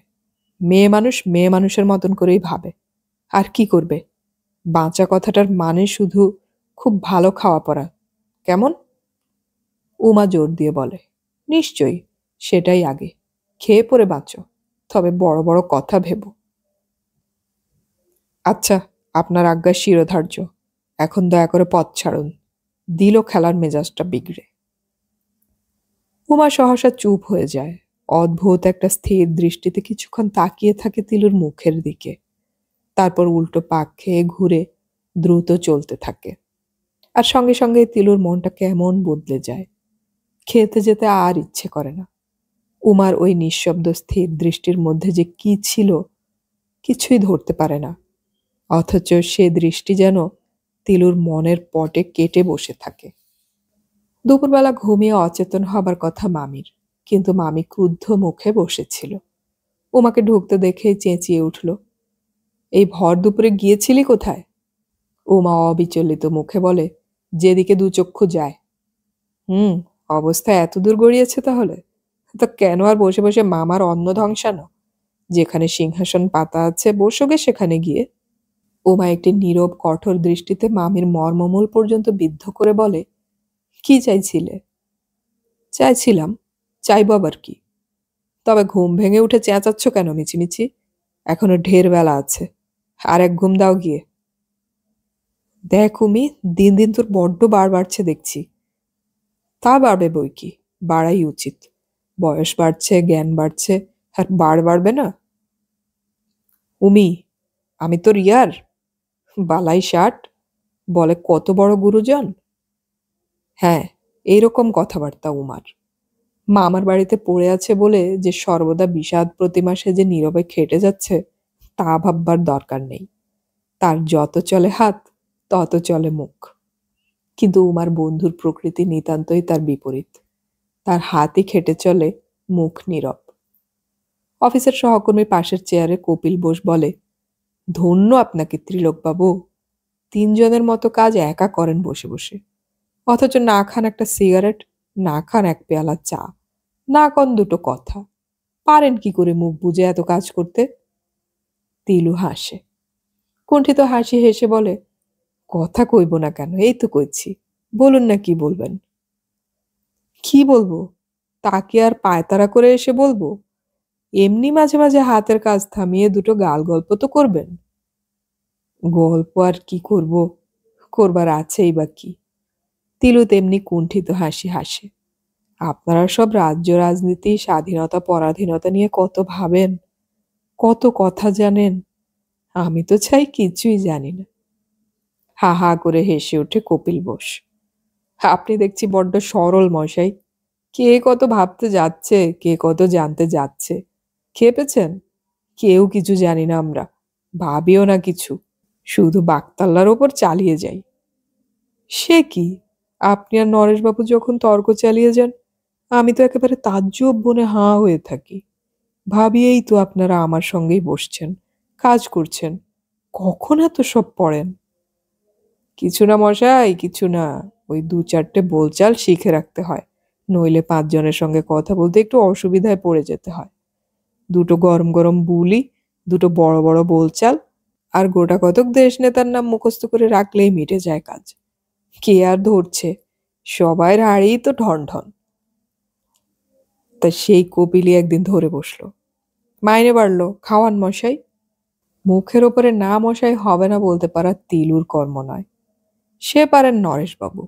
মেয়ে মানুষ মেয়ে মানুষের মতন করেই ভাবে। আর কি করবে? বাঁচা কথাটার মানে শুধু খুব ভালো খাওয়া পড়া, কেমন? উমা জোর দিয়ে বলে, নিশ্চয়ই, সেটাই আগে। খেয়ে পরে বাঁচো, তবে বড় বড় কথা ভেবো। আচ্ছা, আপনার আজ্ঞা শিরোধার্য। এখন দয়া করে পথ ছাড়ুন। দিল খেলার মেজাজটা বিগড়ে। উমা সহসা চুপ হয়ে যায়। অদ্ভুত একটা স্থির দৃষ্টিতে কিছুক্ষণ তাকিয়ে থাকে তিলুর মুখের দিকে। তারপর উল্টো পাক খেয়ে ঘুরে দ্রুত চলতে থাকে। আর সঙ্গে সঙ্গে তিলুর মনটা কেমন বদলে যায়। খেতে যেতে আর ইচ্ছে করে না। উমার ওই নিঃশব্দ স্থির দৃষ্টির মধ্যে যে কি ছিল কিছুই ধরতে পারে না। অথচ সে দৃষ্টি যেন তিলুর মনের পটে কেটে বসে থাকে। দুপুরবেলা ঘুমিয়ে অচেতন হবার কথা মামির, কিন্তু মামি ক্রুদ্ধ মুখে বসেছিল। উমাকে ঢুকতে দেখেই চেঁচিয়ে উঠল, এই ভর দুপুরে গিয়েছিলি কোথায়? উমা অবিচলিত মুখে বলে, যেদিকে দুচক্ষু যায়। হুম, অবস্থা এত দূর গড়িয়েছে তাহলে? তো কেন আর বসে বসে মামার অন্ন ধ্বংসানো? যেখানে সিংহাসন পাতা আছে বসোগে সেখানে গিয়ে। উমা একটি নীরব কঠোর দৃষ্টিতে মামির মর্মমূল পর্যন্ত বিদ্ধ করে বলে, কি চাইছিলে? চাইছিলাম? চাইব আবার কি? তবে ঘুম ভেঙে উঠে চেঁচাচ্ছ কেন মিছিমিছি? এখনো ঢের বেলা আছে। আর এক ঘুম দাও গিয়ে। দেখ উমি, দিন দিন তোর বড্ড বার বাড়ছে দেখছি। তা বাড়বে বই কি, বাড়াই উচিত। বয়স বাড়ছে, জ্ঞান বাড়ছে, আর বাড়বে না? উমি, আমি তোর ইয়ার বালাই ষাট, বলে কত বড় গুরুজন। হ্যাঁ, এইরকম কথাবার্তা উমার। মামার বাড়িতে পড়ে আছে বলে যে সর্বদা বিষাদ প্রতিমা সেজে নীরবে খেটে যাচ্ছে, তা ভাববার দরকার নেই। তার যত চলে হাত, তত চলে মুখ। কিন্তু উমার বন্ধুর প্রকৃতি নিতান্তই তার বিপরীত। তার হাতই খেটে চলে, মুখ নীরব। অফিসের সহকর্মী পাশের চেয়ারে কপিল বোস বলে, ধন্য আপনাকে ত্রিলোকবাবু। 3 জনের মতো কাজ একা করেন বসে বসে, অথচ না খান একটা সিগারেট, না খান এক পেয়ালা চা, না কন দুটো কথা। পারেন কি করে মুখ বুজে এত কাজ করতে? তিলু হাসে। কুণ্ঠিত হাসি হেসে বলে, কথা কইব না কেন, এই তো কইছি। বলুন না কি বলবেন। কি বলবো? তাকে আর পায়তারা করে এসে বলবো? এমনি মাঝে মাঝে হাতের কাজ থামিয়ে দুটো গাল গল্প তো করবেন। গল্প আর কি করব? করবার আছেই বা কি? তিলু তেমনি কুণ্ঠিত হাসি হাসে। আপনারা সব রাজ্য রাজনীতি, স্বাধীনতা পরাধীনতা নিয়ে কত ভাবেন, কত কথা জানেন। আমি তো চাই কিছুই জানি না। হা হা করে হেসে ওঠে কপিল বোস। আপনি দেখছি বড্ড সরল মশাই। কে কত ভাবতে যাচ্ছে, কে কত জানতে যাচ্ছে। খেপেছেন? কেউ কিছু জানি না আমরা, ভাবিও না কিছু, শুধু বাকতাল্লার ওপর চালিয়ে যাই। সে কি, আপনি আর নরেশবাবু যখন তর্ক চালিয়ে যান, আমি তো একেবারে তাজ্জব বনে হাঁ হয়ে থাকি। ভাবি এই তো আপনারা আমার সঙ্গেই বসছেন, কাজ করছেন, কখন এত সব পড়েন? কিছু না মশাই, কিছু না। ওই দু চারটে বোলচাল শিখে রাখতে হয়, নইলে পাঁচজনের সঙ্গে কথা বলতে একটু অসুবিধায় পড়ে যেতে হয়। দুটো গরম গরম বুলি, দুটো বড় বড় বোলচাল, আর গোটা কতক দেশ নেতার নাম মুখস্থ করে রাখলেই মিটে যায় কাজ। কে আর ধরছে, সবাই হাড়েই তো ঢন ঢন। তা সেই কপিলি একদিন ধরে বসলো। মাইনে বাড়লো, খাওয়ান মশাই। মুখের ওপরে না মশাই হবে না বলতে পারা তিলুর কর্ম নয়। সে পারেন নরেশবাবু।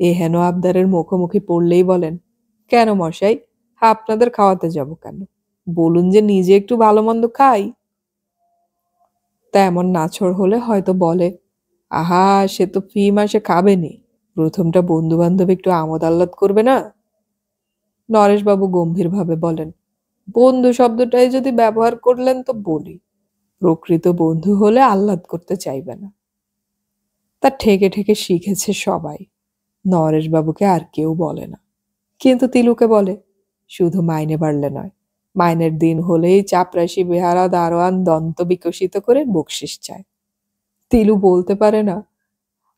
এ হেন আবদারের মুখোমুখি পড়লেই বলেন, কেন মশাই, আপনাদের খাওয়াতে যাব কেন? বলুন যে নিজে একটু ভালো মন্দ খাই। তা এমন নাছোড় হলে হয়তো বলে, আহা সে তো ফি মাসে খাবেনি, প্রথমটা বন্ধু বান্ধব একটু আমোদ আহ্লাদ করবে না। নরেশবাবু গম্ভীরভাবে বলেন, বন্ধু শব্দটাই যদি ব্যবহার করলেন তো বলি, প্রকৃত বন্ধু হলে আহ্লাদ করতে চাইবে না। তা ঠেকে ঠেকে শিখেছে সবাই, নরেশবাবুকে আর কেউ বলে না। কিন্তু তিলুকে বলে, শুধু মাইনে বাড়লে নয়, মাইনের দিন হলেই চাপরাশি বেহারা দারোয়ান দন্ত বিকশিত করে বকশিস চায়। তিলু বলতে পারে না,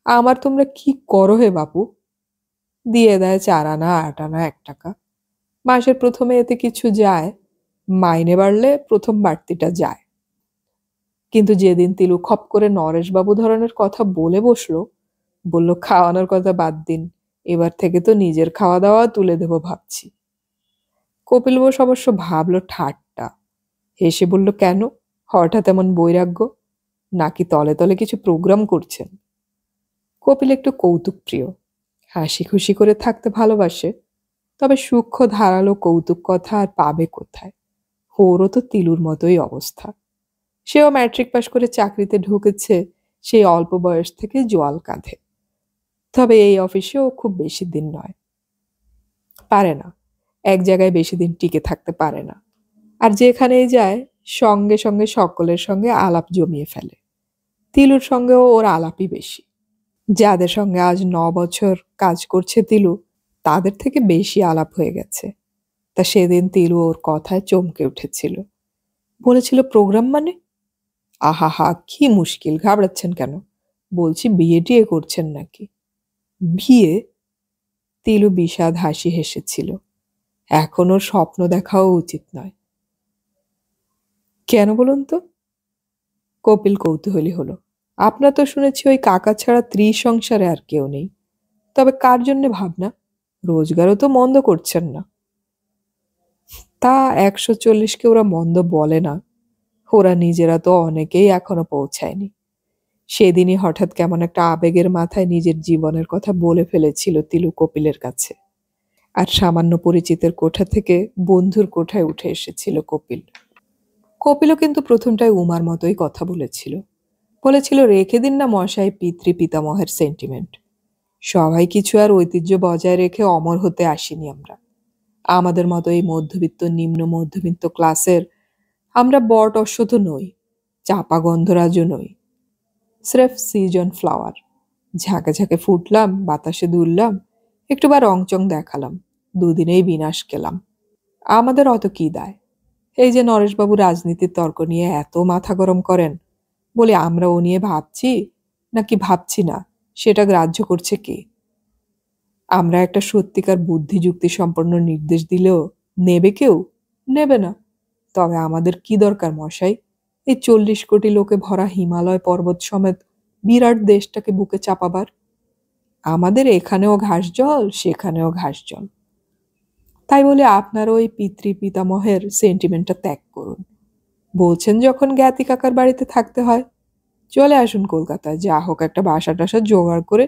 আমার তোমরা কি করো হে বাপু। দিয়ে দেয় 4 আনা 8 আনা 1 টাকা। মাসের প্রথমে এতে কিছু যায়, মাইনে বাড়লে প্রথম বাড়তিটা যায়। কিন্তু যেদিন তিলু খপ করে নরেশবাবু ধরনের কথা বলে বসলো, বলল খাওয়ানোর কথা বাদ দিন, এবার থেকে তো নিজের খাওয়া দাওয়া তুলে দেবো ভাবছি। কপিল বোস অবশ্য ভাবলো ঠাট্টা, হেসে বলল, কেন, হঠাৎ এমন বৈরাগ্য, নাকি তলে তলে কিছু প্রোগ্রাম করছেন? কপিল একটু কৌতুক প্রিয়, হাসি খুশি করে থাকতে ভালোবাসে, তবে সূক্ষ্ম ধারালো কৌতুক কথা আর পাবে কোথায়? ওরও তো তিলুর মতোই অবস্থা। সেও ম্যাট্রিক পাশ করে চাকরিতে ঢুকেছে, সেই অল্প বয়স থেকে জোয়াল কাঁধে। তবে এই অফিসেও খুব বেশি দিন নয়, পারে না, এক জায়গায় বেশি দিন টিকে থাকতে পারে না। আর যেখানেই যায় সঙ্গে সঙ্গে সকলের সঙ্গে আলাপ জমিয়ে ফেলে। তিলুর সঙ্গেও ওর আলাপই বেশি। যাদের সঙ্গে আজ 9 বছর কাজ করছে তিলু, তাদের থেকে বেশি আলাপ হয়ে গেছে। তা সেদিন তিলু ওর কথায় চমকে উঠেছিল, বলেছিল, প্রোগ্রাম মানে? আহা হা, কি মুশকিল, ঘাবড়াচ্ছেন কেন? বলছি বিয়ে টিয়ে করছেন নাকি? বিয়ে? তিলু বিষাদ হাসি হেসেছিল। এখন ওর স্বপ্ন দেখাও উচিত নয়। কেন বলুন তো? কপিল কৌতূহলী হলো। আপনার তো শুনেছি ওই কাকা ছাড়া ত্রিসংসারে আর কেউ নেই। তবে কার জন্যে ভাবনা? রোজগারও তো মন্দ করছেন না। তা 140কে ওরা মন্দ বলে না, ওরা নিজেরা তো অনেকেই এখনো পৌঁছায়নি। সেদিনই হঠাৎ কেমন একটা আবেগের মাথায় নিজের জীবনের কথা বলে ফেলেছিল তিলু কপিলের কাছে। আর সামান্য পরিচিতের কোঠা থেকে বন্ধুর কোঠায় উঠে এসেছিল কপিল। কপিলও কিন্তু প্রথমটায় উমার মতোই কথা বলেছিল। বলেছিল, রেখে দিন না মশাই পিতৃ পিতামহের সেন্টিমেন্ট। সবাই কিছু আর ঐতিহ্য বজায় রেখে অমর হতে আসিনি আমরা। আমাদের মতো এই মধ্যবিত্ত নিম্ন মধ্যবিত্ত ক্লাসের আমরা বট অশ্বত নই, চাপা গন্ধরাজও নই। স্রেফ সিজন ফ্লাওয়ার। ঝাঁকে ঝাঁকে ফুটলাম, বাতাসে দুললাম, একটু বা রংচং দেখালাম, দুদিনেই বিনাশ গেলাম। আমাদের অত কি দায়? এই যে নরেশবাবু রাজনীতির তর্ক নিয়ে এত মাথা গরম করেন, বলে আমরা ও নিয়ে ভাবছি নাকি ভাবছি না সেটা গ্রাহ্য করছে কে? আমরা একটা সত্যিকার বুদ্ধি যুক্তি সম্পন্ন নির্দেশ দিলেও নেবে কেউ? নেবে না। তবে আমাদের কি দরকার মশাই, এই 40 কোটি লোকে ভরা হিমালয় পর্বত সমেত বিরাট দেশটাকে বুকে চাপাবার? আমাদের এখানেও ঘাস জল, সেখানেও ঘাস জল। তাই বলে আপনারও ওই পিতৃ পিতামহের সেন্টিমেন্টটা ত্যাগ করুন। বলছেন যখন জ্ঞাতি কাকার বাড়িতে থাকতে হয়, চলে আসুন কলকাতায়, যা হোক একটা বাসা টাসা জোগাড় করে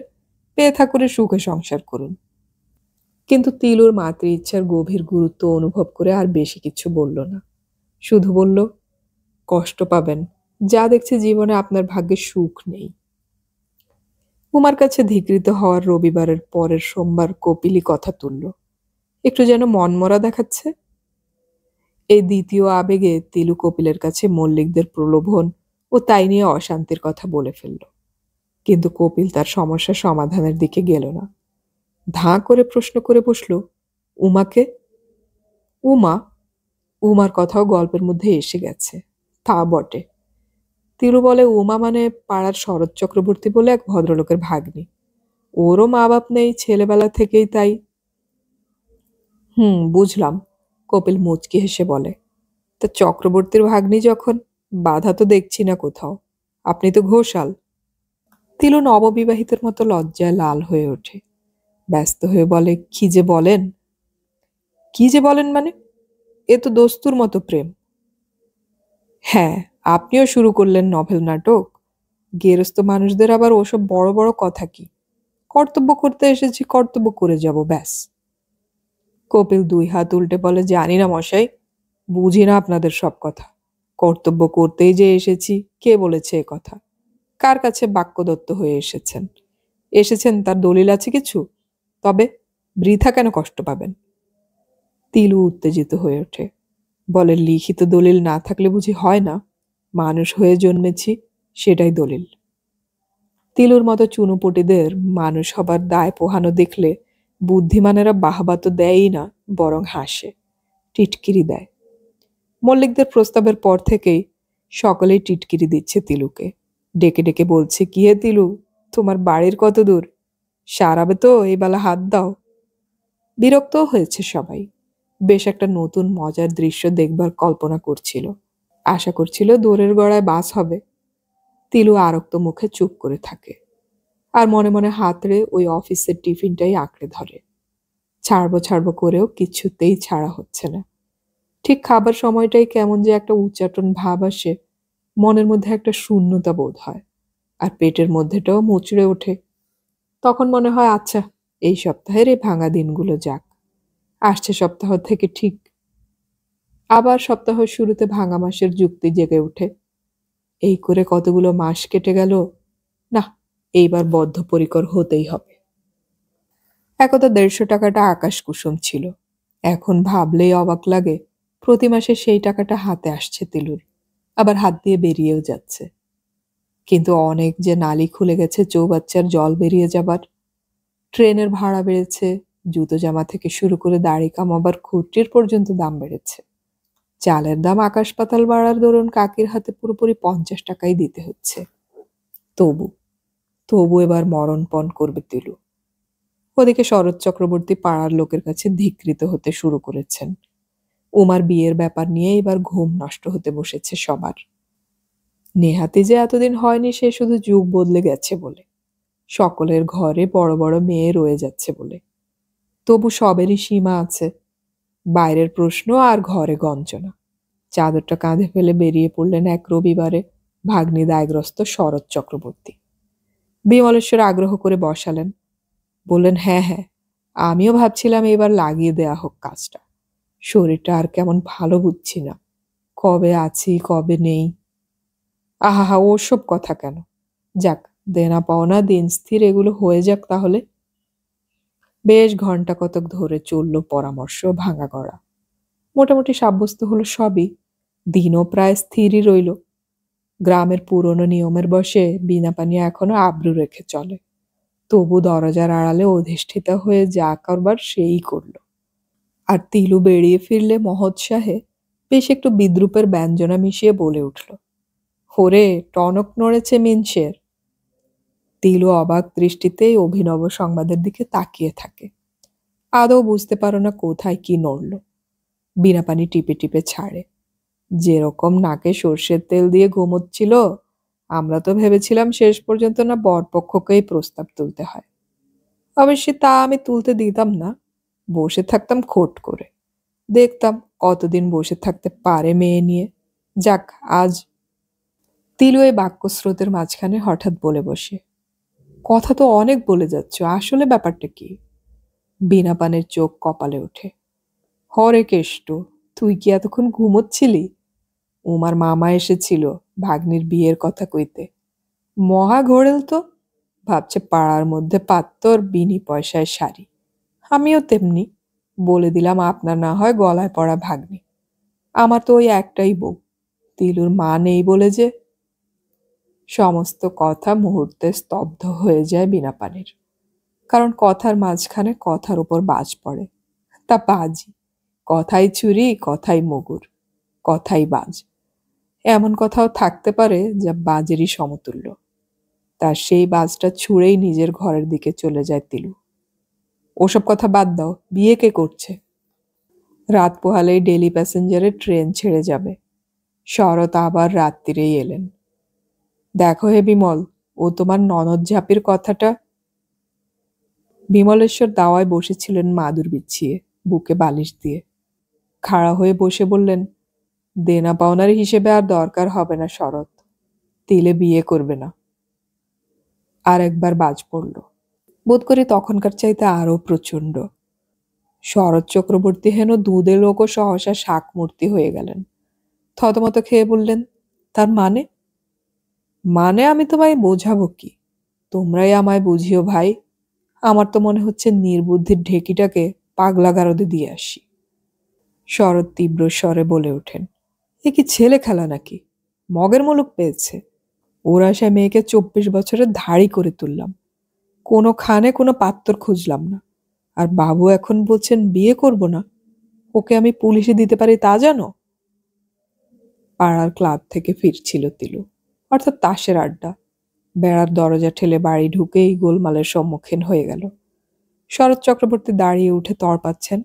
পেথা করে সুখে সংসার করুন। কিন্তু তিলুর মাতৃ ইচ্ছার গভীর গুরুত্ব অনুভব করে আর বেশি কিছু বলল না। শুধু বলল, কষ্ট পাবেন, যা দেখছি জীবনে আপনার ভাগ্যে সুখ নেই। উমার কাছে ধিকৃত হওয়ার রবিবারের পরের সোমবার কপিলই কথা তুলল। একটু যেন মনমরা দেখাচ্ছে। এই দ্বিতীয় আবেগে তিলু কপিলের কাছে মল্লিকদের প্রলোভন ও তাই নিয়ে অশান্তির কথা বলে ফেলল। কিন্তু কপিল তার সমস্যা সমাধানের দিকে গেল না। ধাঁ করে প্রশ্ন করে বসল, উমাকে? উমা? উমার কথাও গল্পের মধ্যে এসে গেছে। তা বটে। তিলু বলে, উমা মানে পাড়ার শরৎ চক্রবর্তী বলে এক ভদ্রলোকের ভাগ্নি। ওরও মা বাপ নেই, ছেলেবেলা থেকেই তাই। বুঝলাম, কপিল মুচকি হেসে বলে। তা চক্রবর্তীর ভাগ্নি যখন, বাধা তো দেখছি না কোথাও। আপনি তো ঘোষাল। তিলু নববিবাহিতের মতো লজ্জায় লাল হয়ে ওঠে। ব্যস্ত হয়ে বলে, কি যে বলেন? কি যে বলেন মানে? এ তো দস্তুর মতো প্রেম। হ্যাঁ, আপনিও শুরু করলেন নভেল নাটক। গেরস্থ মানুষদের আবার ওসব বড় বড় কথা কি? কর্তব্য করতে এসেছি, কর্তব্য করে যাব, ব্যাস। কপিল দুই হাত উল্টে বলে, জানি না মশাই, বুঝি না আপনাদের সব কথা। কর্তব্য করতেই যে এসেছি, কে বলেছে এ কথা? কার কাছে বাক্যদত্ত হয়ে এসেছেন? এসেছেন তার দলিল আছে কিছু? তবে বৃথা কেন কষ্ট পাবেন? তিলু উত্তেজিত হয়ে ওঠে। বলে, লিখিত দলিল না থাকলে বুঝি হয় না? মানুষ হয়ে জন্মেছি, সেটাই দলিল। তিলুর মতো চুনোপুটিদের মানুষ হবার দায় পোহানো দেখলে বুদ্ধিমানেরা বাহবা তো দেয়ই না, বরং হাসে, টিটকিরি দেয়। মল্লিকদের প্রস্তাবের পর থেকেই সকলেই টিটকিরি দিচ্ছে তিলুকে। ডেকে ডেকে বলছে, কি হে তিলু, তোমার বাড়ির কত দূর? সারাবে তো, এই বেলা হাত দাও। বিরক্তও হয়েছে সবাই। বেশ একটা নতুন মজার দৃশ্য দেখবার কল্পনা করছিল। আশা করছিল দোরের গড়ায় বাস হবে। তিলু আরক্ত মুখে চুপ করে থাকে, আর মনে মনে হাতড়ে ওই অফিসের টিফিনটাই আঁকড়ে ধরে। ছাড়বো ছাড়বো করেও কিছুতেই ছাড়া হচ্ছে না। ঠিক খাবার সময়টাই কেমন যে একটা উচ্চাটন ভাব আসে, মনের মধ্যে একটা শূন্যতা বোধ হয়, আর পেটের মধ্যেটাও মুচড়ে ওঠে। তখন মনে হয়, আচ্ছা, এই সপ্তাহের এই ভাঙা দিনগুলো যাক, আসছে সপ্তাহ থেকে ঠিক। আবার সপ্তাহ শুরুতে ভাঙা মাসের যুক্তি জেগে ওঠে। এই করে কতগুলো মাস কেটে গেল। না, এইবার বদ্ধপরিকর হতেই হবে। একদা 150 টাকাটা আকাশ কুসুম ছিল। এখন ভাবলেই অবাক লাগে, প্রতি মাসে সেই টাকাটা হাতে আসছে তিলুর, আবার হাত দিয়ে বেরিয়েও যাচ্ছে। কিন্তু অনেক যে নালি খুলে গেছে চৌবাচ্চার জল বেরিয়ে যাবার। ট্রেনের ভাড়া বেড়েছে, জুতো জামা থেকে শুরু করে দাড়ি কামাবার খুঁটির পর্যন্ত দাম বেড়েছে। চালের দাম আকাশ পাতাল বাড়ার দরুন কাকির হাতে পুরোপুরি 50 টাকাই দিতে হচ্ছে। তবু তবু এবার মরণপণ করবে তিলু। ওদিকে শরৎ চক্রবর্তী পাড়ার লোকের কাছে ধিকৃত হতে শুরু করেছেন। উমার বিয়ের ব্যাপার নিয়ে এবার ঘুম নষ্ট হতে বসেছে সবার। নেহাতি যে এতদিন হয়নি সে শুধু যুগ বদলে গেছে বলে, সকলের ঘরে বড় বড় মেয়ে রয়ে যাচ্ছে বলে। তবু সবেরই সীমা আছে। বাইরের প্রশ্ন আর ঘরে গঞ্জনা। চাদরটা কাঁধে ফেলে বেরিয়ে পড়লেন এক রবিবারে ভাগ্নি দায়গ্রস্ত শরৎ চক্রবর্তী। বিমলেশ্বর আগ্রহ করে বসালেন। বললেন, হ্যাঁ হ্যাঁ, আমিও ভাবছিলাম এবার লাগিয়ে দেয়া হোক কাজটা। শরীরটা আর কেমন ভালো বুঝছি না। কবে আছি কবে নেই। আহা, ওসব কথা কেন? যাক, দেনা পাওনা দিন স্থির এগুলো হয়ে যাক তাহলে। বেশ ঘন্টা কতক ধরে চলল পরামর্শ ভাঙা গড়া। মোটামুটি সাব্যস্ত হলো সবই। দিনও প্রায় স্থিরই রইল। গ্রামের পুরনো নিয়মের বশে বিনা পানি এখনো আব্রু রেখে চলে। তবু দরজার আড়ালে অধিষ্ঠিতা হয়ে যা করবার সেই করল। আর তিলু বেরিয়ে ফিরলে মহোৎসাহে বেশ একটু বিদ্রুপের ব্যঞ্জনা মিশিয়ে বলে উঠল, ওরে, টনক নড়েছে মিনসের। তিলু অবাক দৃষ্টিতে অভিনব সংবাদের দিকে তাকিয়ে থাকে। আদৌ বুঝতে পারো না কোথায় কি নড়ল। বিনা পানি টিপে টিপে ছাড়ে। যেরকম নাকে সর্ষের তেল দিয়ে ঘুমোচ্ছিল, আমরা তো ভেবেছিলাম শেষ পর্যন্ত না বরপক্ষকেই প্রস্তাব তুলতে হয়। অবশ্যই তা আমি তুলতে দিতাম না, বসে থাকতাম খোট করে, দেখতাম কতদিন বসে থাকতে পারে মেয়ে নিয়ে। যাক, আজ। তিলু এই বাক্যস্রোতের মাঝখানে হঠাৎ বলে বসে, কথা তো অনেক বলে যাচ্ছ, আসলে ব্যাপারটা কি? বিনা পানের চোখ কপালে ওঠে। হরে কেষ্ট, তুই কি এতক্ষণ ঘুমোচ্ছিলি? উমার মামা এসেছিল ভাগ্নির বিয়ের কথা কইতে। মহা ঘোরেল তো, ভাবছে পাড়ার মধ্যে পাত্তর বিনি পয়সায় শাড়ি। আমিও তেমনি, বলে দিলাম আপনার না হয় গলায় পড়া ভাগ্নি। আমার তো ওই একটাই বউ, তিলুর মা নেই বলে যে। সমস্ত কথা মুহূর্তে স্তব্ধ হয়ে যায় বিনা পানির, কারণ কথার মাঝখানে কথার উপর বাজ পড়ে। তা বাজি, কথাই ছুরি, কথাই মুগুর, কথাই বাজ। এমন কথাও থাকতে পারে যা বাজেরই সমতুল্য। তার সেই বাজটা ছুঁড়েই নিজের ঘরের দিকে চলে যায় তিলু। ওসব কথা বাদ দাও, বিয়ে কে করছে? রাত পোহালেই ডেলি প্যাসেঞ্জারের ট্রেন ছেড়ে যাবে। শরৎ আবার রাত্রিরেই এলেন। দেখো হে বিমল, ও তোমার ননদ ঝাপির কথাটা। বিমলেশ্বর দাওয়ায় বসেছিলেন মাদুর বিছিয়ে, বুকে বালিশ দিয়ে। খাড়া হয়ে বসে বললেন, দেনা পাওনার হিসেবে আর দরকার হবে না শরৎ, তিলে বিয়ে করবে না। আর একবার বাজ পড়ল, বোধ করি তখনকার চাইতে আরো প্রচণ্ড। শরৎ চক্রবর্তী হেন দুধে লোকও সহসা শাক মূর্তি হয়ে গেলেন। থতমত খেয়ে বললেন, তার মানে? মানে আমি তোমায় বোঝাবো কি? তোমরাই আমায় বুঝিও ভাই। আমার তো মনে হচ্ছে নির্বুদ্ধির ঢেকিটাকে পাগলা গারদে দিয়ে আসি। শরৎ তীব্র স্বরে বলে ওঠেন, এ কি ছেলে খেলা নাকি? মগের মুলুক পেয়েছে। ওরা সে মেয়েকে 24 বছরের ধাড়ি করে তুললাম, কোনো খানে কোনো পাত্তর খুঁজলাম না, আর বাবু এখন বলছেন বিয়ে করব না। ওকে আমি পুলিশে দিতে পারি তা জানো? পাড়ার ক্লাব থেকে ফিরছিল তিলু, অর্থাৎ তাসের আড্ডা। বেড়ার দরজা ঠেলে বাড়ি ঢুকেই গোলমালের সম্মুখীন হয়ে গেল। শরৎ চক্রবর্তী দাঁড়িয়ে উঠে তড়পাচ্ছেন,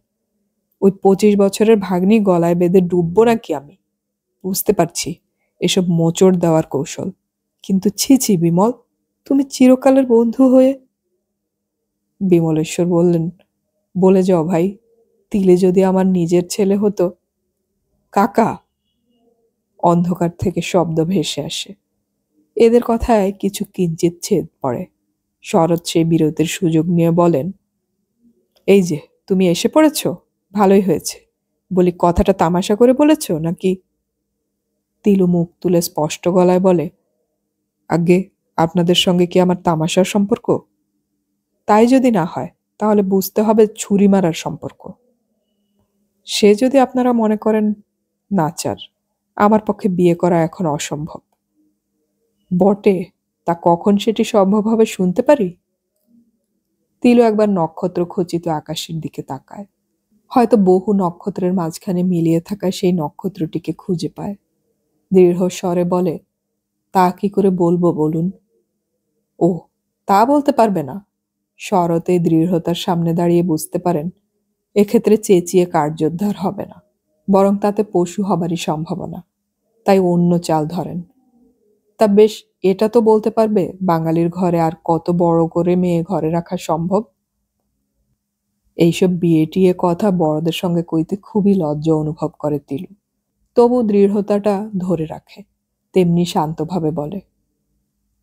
ওই 25 বছরের ভাগ্নি গলায় বেঁধে ডুববো নাকি আমি? বুঝতে পারছি এসব মোচড় দেওয়ার কৌশল, কিন্তু ছি ছি বিমল, তুমি চিরকালের বন্ধু হয়ে। বিমলেশ্বর বললেন, বলে যাও ভাই, তিলে যদি আমার নিজের ছেলে হতো। কাকা! অন্ধকার থেকে শব্দ ভেসে আসে। এদের কথায় কিছু কিঞ্চিত ছেদ পড়ে। শরৎ সেই বিরতির সুযোগ নিয়ে বলেন, এই যে তুমি এসে পড়েছ, ভালোই হয়েছে। বলি, কথাটা তামাশা করে বলেছ নাকি? তিলু মুখ তুলে স্পষ্ট গলায় বলে, আগে আপনাদের সঙ্গে কি আমার তামাশার সম্পর্ক? তাই যদি না হয় তাহলে বুঝতে হবে ছুরি মারার সম্পর্ক। সে যদি আপনারা মনে করেন নাচার, আমার পক্ষে বিয়ে করা এখন অসম্ভব। বটে, তা কখন সেটি সম্ভব হবে শুনতে পারি? তিলু একবার নক্ষত্র খচিত আকাশের দিকে তাকায়। হয়তো বহু নক্ষত্রের মাঝখানে মিলিয়ে থাকা সেই নক্ষত্রটিকে খুঁজে পায়। দৃঢ় স্বরে বলে, তা কি করে বলবো বলুন? ও, তা বলতে পারবে না? শরতে দৃঢ়তার সামনে দাঁড়িয়ে বুঝতে পারেন এক্ষেত্রে চেঁচিয়ে কার্যোদ্ধার হবে না, বরং তাতে পশু হবারই সম্ভাবনা। তাই অন্য চাল ধরেন। তা বেশ, এটা তো বলতে পারবে বাঙালির ঘরে আর কত বড় করে মেয়ে ঘরে রাখা সম্ভব? এইসব বিয়ে টিয়ে কথা বড়দের সঙ্গে কইতে খুবই লজ্জা অনুভব করে তিলু। তবু দৃঢ়তাটা ধরে রাখে, তেমনি শান্তভাবে বলে,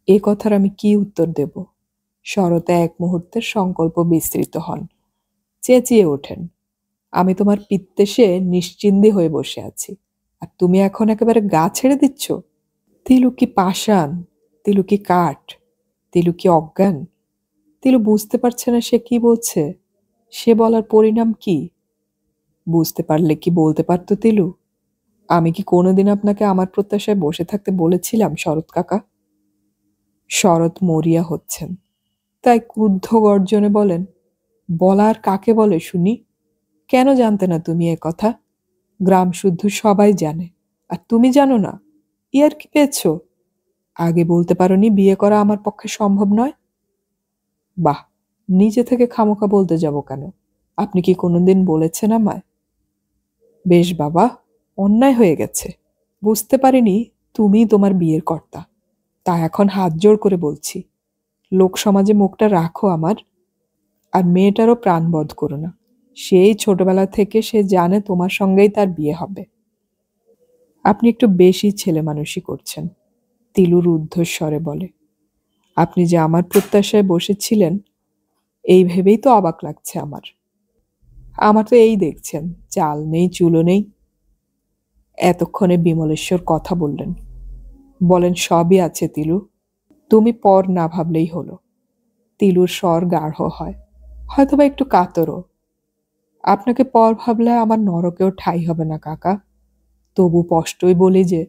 এ কথার আমি কি উত্তর দেব? শরতে এক মুহূর্তের সংকল্প বিস্তৃত হন, চেঁচিয়ে ওঠেন, আমি তোমার পিত্তেশে নিশ্চিন্দি হয়ে বসে আছি, আর তুমি এখন একেবারে গা ছেড়ে দিচ্ছ? তিলু কি পাষাণ? তিলু কি কাঠ? তিলু কি অজ্ঞান? তিলু বুঝতে পারছে না সে কি বলছে, সে বলার পরিণাম কি। বুঝতে পারলে কি বলতে পারতো তিলু? আমি কি কোনোদিন আপনাকে আমার প্রত্যাশায় বসে থাকতে বলেছিলাম শরৎ কাকা? শরৎ মরিয়া হচ্ছেন, তাই ক্রুদ্ধ গর্জনে বলেন, বলার কাকে বলে শুনি? কেন জানতে না তুমি এ কথা? গ্রাম শুদ্ধ সবাই জানে, আর তুমি জানো না? ইয়ার কি পেয়েছ? আগে বলতে পারোনি বিয়ে করা আমার পক্ষে সম্ভব নয়? বাহ, নিজে থেকে খামোখা বলতে যাব কেন? আপনি কি কোনোদিন বলেছেন আমায়? বেশ বাবা, অন্যায় হয়ে গেছে, বুঝতে পারিনি তুমি তোমার বিয়ের কর্তা। তা এখন হাত জোড় করে বলছি, লোক সমাজে মুখটা রাখো আমার। আর মেয়েটারও প্রাণবধ করো না। সেই ছোটবেলা থেকে সে জানে তোমার সঙ্গেই তার বিয়ে হবে। আপনি একটু বেশি ছেলে মানুষই করছেন, তিলুর ঊর্ধ্বস্বরে বলে। আপনি যে আমার প্রত্যাশায় বসেছিলেন, এই ভেবেই তো অবাক লাগছে আমার। আমার তো এই দেখছেন, চাল নেই চুলো নেই। এতক্ষণে বিমলেশ্বর কথা বললেন। বলেন, সবই আছে তিলু, তুমি পর না ভাবলেই হলো। তিলুর স্বর গাঢ় হয়, হয়তোবা একটু কাতরও। আপনাকে পর ভাবলে আমার নরকেও ঠাঁই হবে না কাকা। তবু স্পষ্টই বলি যে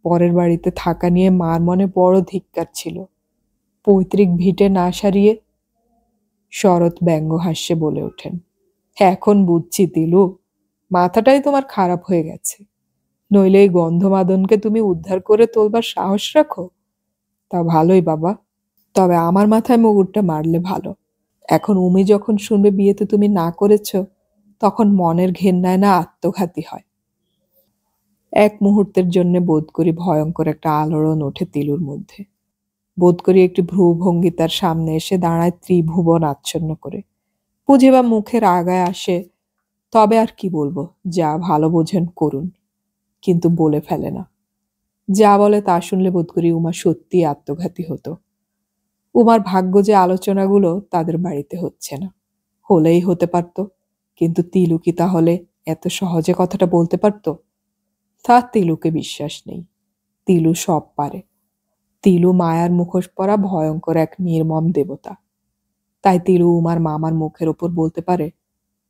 পরের বাড়িতে থাকা নিয়ে মার মনে বড় ধিক্কার ছিল। পৈতৃক ভিটে না সারিয়ে। শরৎ ব্যঙ্গহাস্যে বলে ওঠেন, এখন বুঝছি তিলু, মাথাটাই তোমার খারাপ হয়ে গেছে। নইলে এই গন্ধমাদনকে তুমি উদ্ধার করে তোলবার সাহস রাখো? তা ভালোই বাবা, তবে আমার মাথায় মুগুরটা মারলে ভালো। এখন উমি যখন শুনবে বিয়েতে তুমি না করেছ, তখন মনের ঘেন্নায় না আত্মঘাতী হয়। এক মুহূর্তের জন্য বোধ করি ভয়ঙ্কর একটা আলোড়ন ওঠে তিলুর মধ্যে। বোধ করি একটি ভ্রুভঙ্গি তার সামনে এসে দাঁড়ায় ত্রিভুবন আচ্ছন্ন করে। বুঝিবা মুখের আগায় আসে, তবে আর কি বলবো, যা ভালো বোঝেন করুন। কিন্তু বলে ফেলে না। যা বলে তা শুনলে বোধ করি উমা সত্যি আত্মঘাতী হতো। উমার ভাগ্য যে আলোচনাগুলো তাদের বাড়িতে হচ্ছে না। হলেই হতে পারত, কিন্তু তিলু কি তাহলে এত সহজে কথাটা বলতে পারত? তার তিলুকে বিশ্বাস নেই। তিলু সব পারে। তিলু মায়ার মুখোশ পরা ভয়ঙ্কর এক নির্মম দেবতা। তাই তিলু উমার মামার মুখের ওপর বলতে পারে,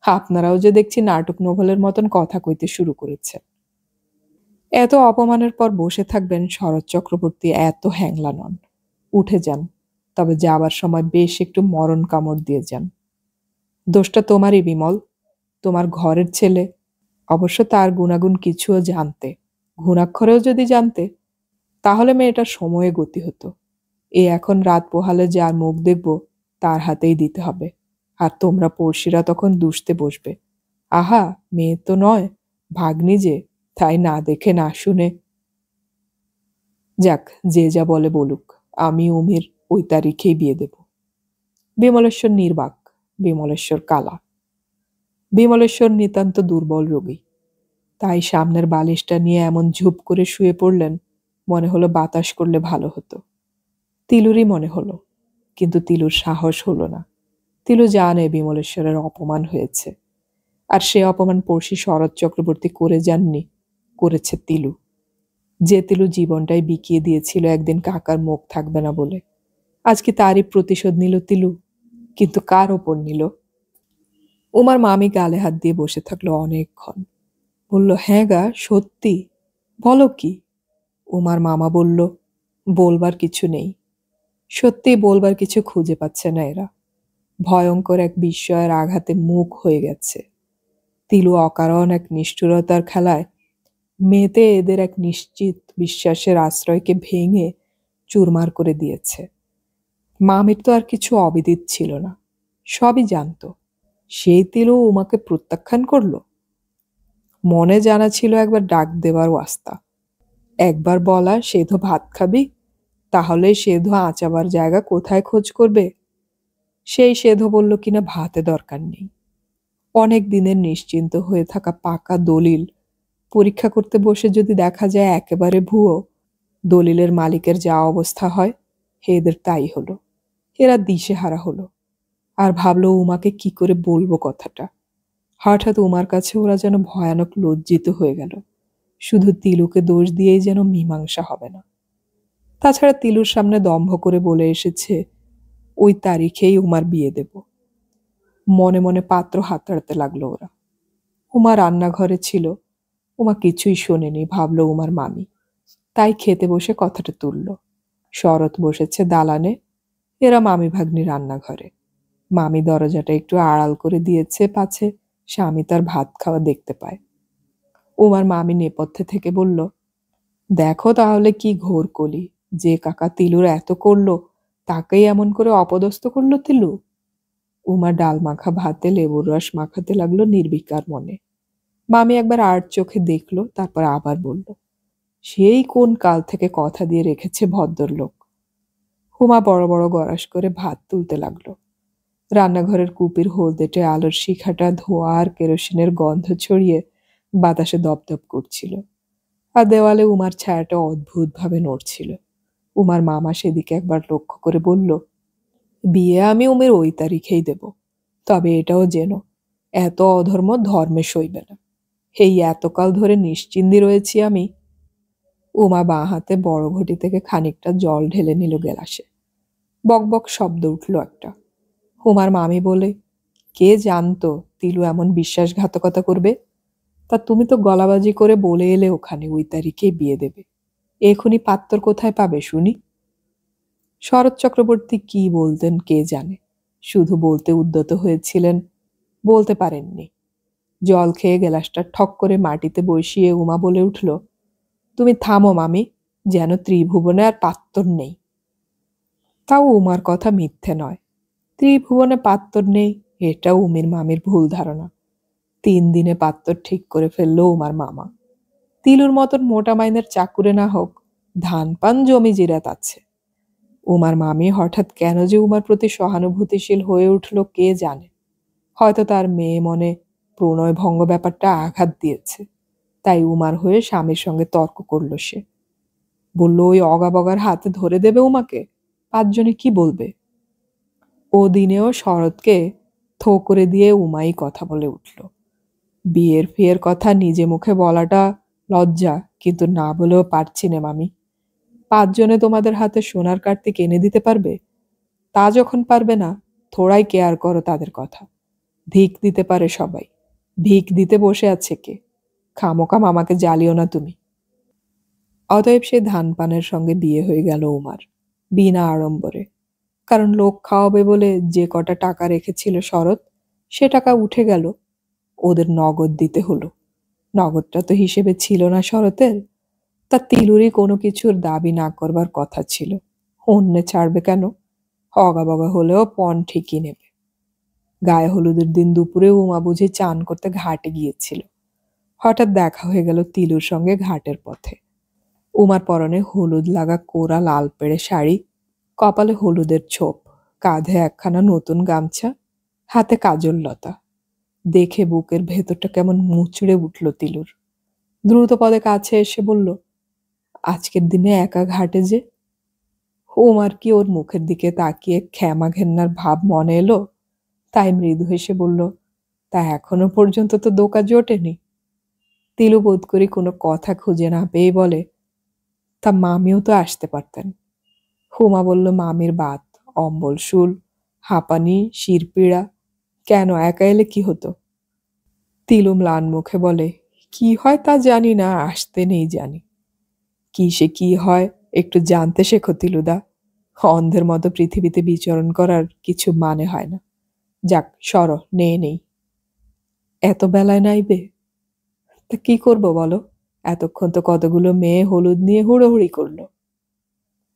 আপনারাও যে দেখছি নাটক নোভেলের মতন কথা কইতে শুরু করেছে। এত অপমানের পর বসে থাকবেন শরৎ চক্রবর্তী এত হ্যাংলা নন। উঠে যান, তবে যাবার সময় বেশ একটু মরণ কামড় দিয়ে যান। দোষটা তোমারই বিমল, তোমার ঘরের ছেলে। অবশ্য তার গুণাগুণ কিছুও জানতে, ঘুণাক্ষরেও যদি জানতে, তাহলে মেয়েটার সময়ে গতি হতো। এখন রাত পোহালে যার মুখ দেখব তার হাতেই দিতে হবে। আর তোমরা পড়শিরা তখন দুষতে বসবে, আহা মেয়ে তো নয়, ভাগ্নি যে, তাই না দেখে না শুনে। যাক, যে যা বলে বলুক, আমি উমির ওই তারিখেই বিয়ে দেব। বিমলেশ্বর নির্বাক, বিমলেশ্বর কালা। বিমলেশ্বর নিতান্ত দুর্বল রোগী, তাই সামনের বালিশটা নিয়ে এমন ঝুপ করে শুয়ে পড়লেন, মনে হলো বাতাস করলে ভালো হতো। তিলুরই মনে হলো, কিন্তু তিলুর সাহস হলো না। তিলু জানে বিমলেশ্বরের অপমান হয়েছে, আর সে অপমান পড়শি শরৎ চক্রবর্তী করে যাননি, করেছে তিলু। যে তিলু জীবনটাই বিকিয়ে দিয়েছিল একদিন কাকার মুখ থাকবে না বলে। আজকে তারই প্রতিশোধ নিল তিলু, কিন্তু কার ওপর নিল? উমার মামি গালে হাত দিয়ে বসে থাকলো অনেকক্ষণ। বলল, হ্যাঁ গা সত্যি, বলো কি? উমার মামা বলল, বলবার কিছু নেই। সত্যি বলবার কিছু খুঁজে পাচ্ছে না এরা। ভয়ঙ্কর এক বিস্ময়ের আঘাতে মুখ হয়ে গেছে। তিলু অকারণ এক নিষ্ঠুরতার খেলায় মেয়েতে এদের এক নিশ্চিত বিশ্বাসের আশ্রয়কে ভেঙে চুরমার করে দিয়েছে। মামির তো আর কিছু অবিদিত ছিল না, সবই জানত। সেই তিলু উমাকে প্রত্যাখ্যান করলো। মনে জানা ছিল একবার ডাক দেবার ওয়াস্তা, একবার বলা সেধো ভাত খাবি, তাহলে সেধো আঁচাবার জায়গা কোথায় খোঁজ করবে। সেই সেধো বলল কিনা ভাতে দরকার নেই। অনেক দিনের নিশ্চিন্ত হয়ে থাকা পাকা দলিল পরীক্ষা করতে বসে যদি দেখা যায় একেবারে ভুয়ো, দলিলের মালিকের যা অবস্থা হয়, এদের তাই হলো। এরা দিশেহারা হলো, আর ভাবলো উমাকে কি করে বলবো কথাটা। হঠাৎ উমার কাছে ওরা যেন ভয়ানক লজ্জিত হয়ে গেল। শুধু তিলুকে দোষ দিয়েই যেন মীমাংসা হবে না। তাছাড়া তিলুর সামনে দম্ভ করে বলে এসেছে ওই তারিখেই উমার বিয়ে দেব। মনে মনে পাত্র হাতড়াতে লাগলো ওরা। উমা রান্নাঘরে ছিল, উমা কিছুই শোনেনি, ভাবলো উমার মামি। তাই খেতে বসে কথাটা তুলল। শরৎ বসেছে দালানে, এরা মামি ভাগ্নি রান্নাঘরে। মামি দরজাটা একটু আড়াল করে দিয়েছে পাছে স্বামী তার ভাত খাওয়া দেখতে পায়। উমার মামি নেপথ্যে থেকে বলল, দেখো তাহলে কি ঘোর কলি, যে কাকা তিলুর এত করলো তাকেই এমন করে অপদস্থ করলো তিলু। উমা ডাল মাখা ভাতে লেবুর রস মাখাতে লাগলো নির্বিকার মনে। মামি একবার আর চোখে দেখলো, তারপর আবার বলল, সেই কোন কাল থেকে কথা দিয়ে রেখেছে ভদ্রলোক। হুমা বড় বড় গড়াস করে ভাত তুলতে লাগলো। রান্নাঘরের কুপির হলদেটে আলোর শিখাটা ধোঁয়া আর কেরোসিনের গন্ধ ছড়িয়ে বাতাসে দপদপ করছিল, আর দেওয়ালে উমার ছায়াটা অদ্ভুতভাবে নড়ছিল। উমার মামা সেদিকে একবার লক্ষ্য করে বলল, বিয়ে আমি উমের ওই তারিখেই দেব, তবে এটাও যেন এত অধর্ম ধর্মে সইবে না। এই এতকাল ধরে নিশ্চিন্দি রয়েছি আমি। উমা বাঁ হাতে বড় ঘটি থেকে খানিকটা জল ঢেলে নিল গেলাসে। বকবক শব্দ উঠল একটা। উমার মামি বলে, কে জানতো তিলু এমন বিশ্বাসঘাতকতা করবে? তা তুমি তো গলাবাজি করে বলে এলে ওখানে ওই তারিখে বিয়ে দেবে। এখনই পাত্তর কোথায় পাবে শুনি? শরৎ চক্রবর্তী কি বলতেন কে জানে, শুধু বলতে উদ্যত হয়েছিলেন, বলতে পারেননি। জল খেয়ে গেলাসটা ঠক করে মাটিতে বসিয়ে উমা বলে উঠল, তুমি থামো মামি, যেন ত্রিভুবনে আর পাত্তর নেই। তাও উমার কথা মিথ্যে নয়। ত্রিভুবনে পাত্তর নেই এটাও উমির মামির ভুল ধারণা। 3 দিনে পাত্তর ঠিক করে ফেললো উমার মামা। তিলুর মতন মোটা মাইনের চাকুরে না হোক, ধান পান জমি জিরাত আছে। উমার মামি হঠাৎ কেন যে উমার প্রতি সহানুভূতিশীল হয়ে উঠল কে জানে। হয়তো তার মেয়ে মনে প্রণয় ভঙ্গ ব্যাপারটা আঘাত দিয়েছে, তাই উমার হয়ে স্বামীর সঙ্গে তর্ক করল সে। বলল, ওই অগাবগার হাতে ধরে দেবে উমাকে, 5 জনে কি বলবে? ও দিনেও শরৎকে থো করে দিয়ে উমাই কথা বলে উঠল, বিয়ের ফিয়ের কথা নিজে মুখে বলাটা লজ্জা, কিন্তু না বলেও পারছি না মামি। 5 জনে তোমাদের হাতে সোনার কার্তিক এনে দিতে পারবে? তা যখন পারবে না, থোড়াই কেয়ার করো তাদের কথা। ভিক দিতে পারে সবাই, ভিক দিতে বসে আছে কে? খামোকা মামাকে জ্বালিও না তুমি। অতএব সে ধান পানের সঙ্গে বিয়ে হয়ে গেল উমার, বিনা আড়ম্বরে। কারণ লোক খাওয়াবে বলে যে কটা টাকা রেখেছিল শরৎ, সে টাকা উঠে গেল, ওদের নগদ দিতে হলো। নগদটা তো হিসেবে ছিল না শরতের, তা তিলুরই কোনো কিছুর দাবি না করবার কথা ছিল। অন্যে ছাড়বে কেন? অগাবগা হলেও পণ ঠিকই নেবে। গায়ে হলুদের দিন দুপুরে উমা বুঝি চান করতে ঘাটে গিয়েছিল। হঠাৎ দেখা হয়ে গেল তিলুর সঙ্গে ঘাটের পথে। উমার পরনে হলুদ লাগা কোরা লাল পেড়ে শাড়ি, কপালে হলুদের ছোপ, কাঁধে একখানা নতুন গামছা, হাতে কাজল লতা। দেখে বুকের ভেতরটা কেমন মুচড়ে উঠল তিলুর। দ্রুত পদে কাছে এসে বলল, আজকের দিনে একা ঘাটে যে? উমার কি ওর মুখের দিকে তাকিয়ে ক্ষমা ঘেন্নার ভাব মনে এলো, তাই মৃদু হেসে বলল, তা এখনো পর্যন্ত তো দোকা জোটেনি। তিলু বোধ করি কোনো কথা খুঁজে না পেয়ে বলে, তা মামিও তো আসতে পারতেন। হুমা বলল, মামির বাত, অম্বল শুল, হাঁপানি, শিরপীড়া, কেন একা এলে কি হতো? তিলু ম্লান মুখে বলে, কি হয় তা জানি না, আসতে নেই জানি। কি সে কি হয় একটু জানতে শেখো তিলুদা। অন্ধের মতো পৃথিবীতে বিচরণ করার কিছু মানে হয় না। যাক সর, নেই। এত বেলায় নাইবে? তা কি করবো বলো? এতক্ষণ তো কতগুলো মেয়ে হলুদ নিয়ে হুড়োহুড়ি করলো।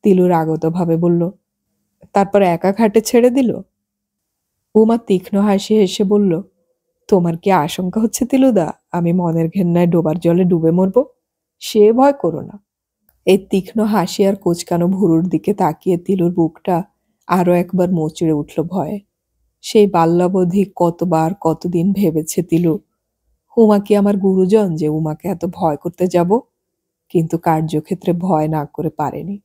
তিলুর আগত ভাবে বলল, তারপর একা ঘাটে ছেড়ে দিল? উমা তীক্ষ্ণ হাসি হেসে বলল, তোমার কি আশঙ্কা হচ্ছে তিলুদা আমি মনের ঘেন্নায় ডোবার জলে ডুবে মরব? সে ভয় করো না। এই তীক্ষ্ণ হাসি আর কোচকানো ভুরুর দিকে তাকিয়ে তিলুর বুকটা আরো একবার মোচড়ে উঠল ভয়ে। সেই বাল্যাবধি কতবার কতদিন ভেবেছে তিলু, উমা কি আমার গুরুজন যে উমাকে এত ভয় করতে যাব? কিন্তু কার্যক্ষেত্রে ভয় না করে পারেনি।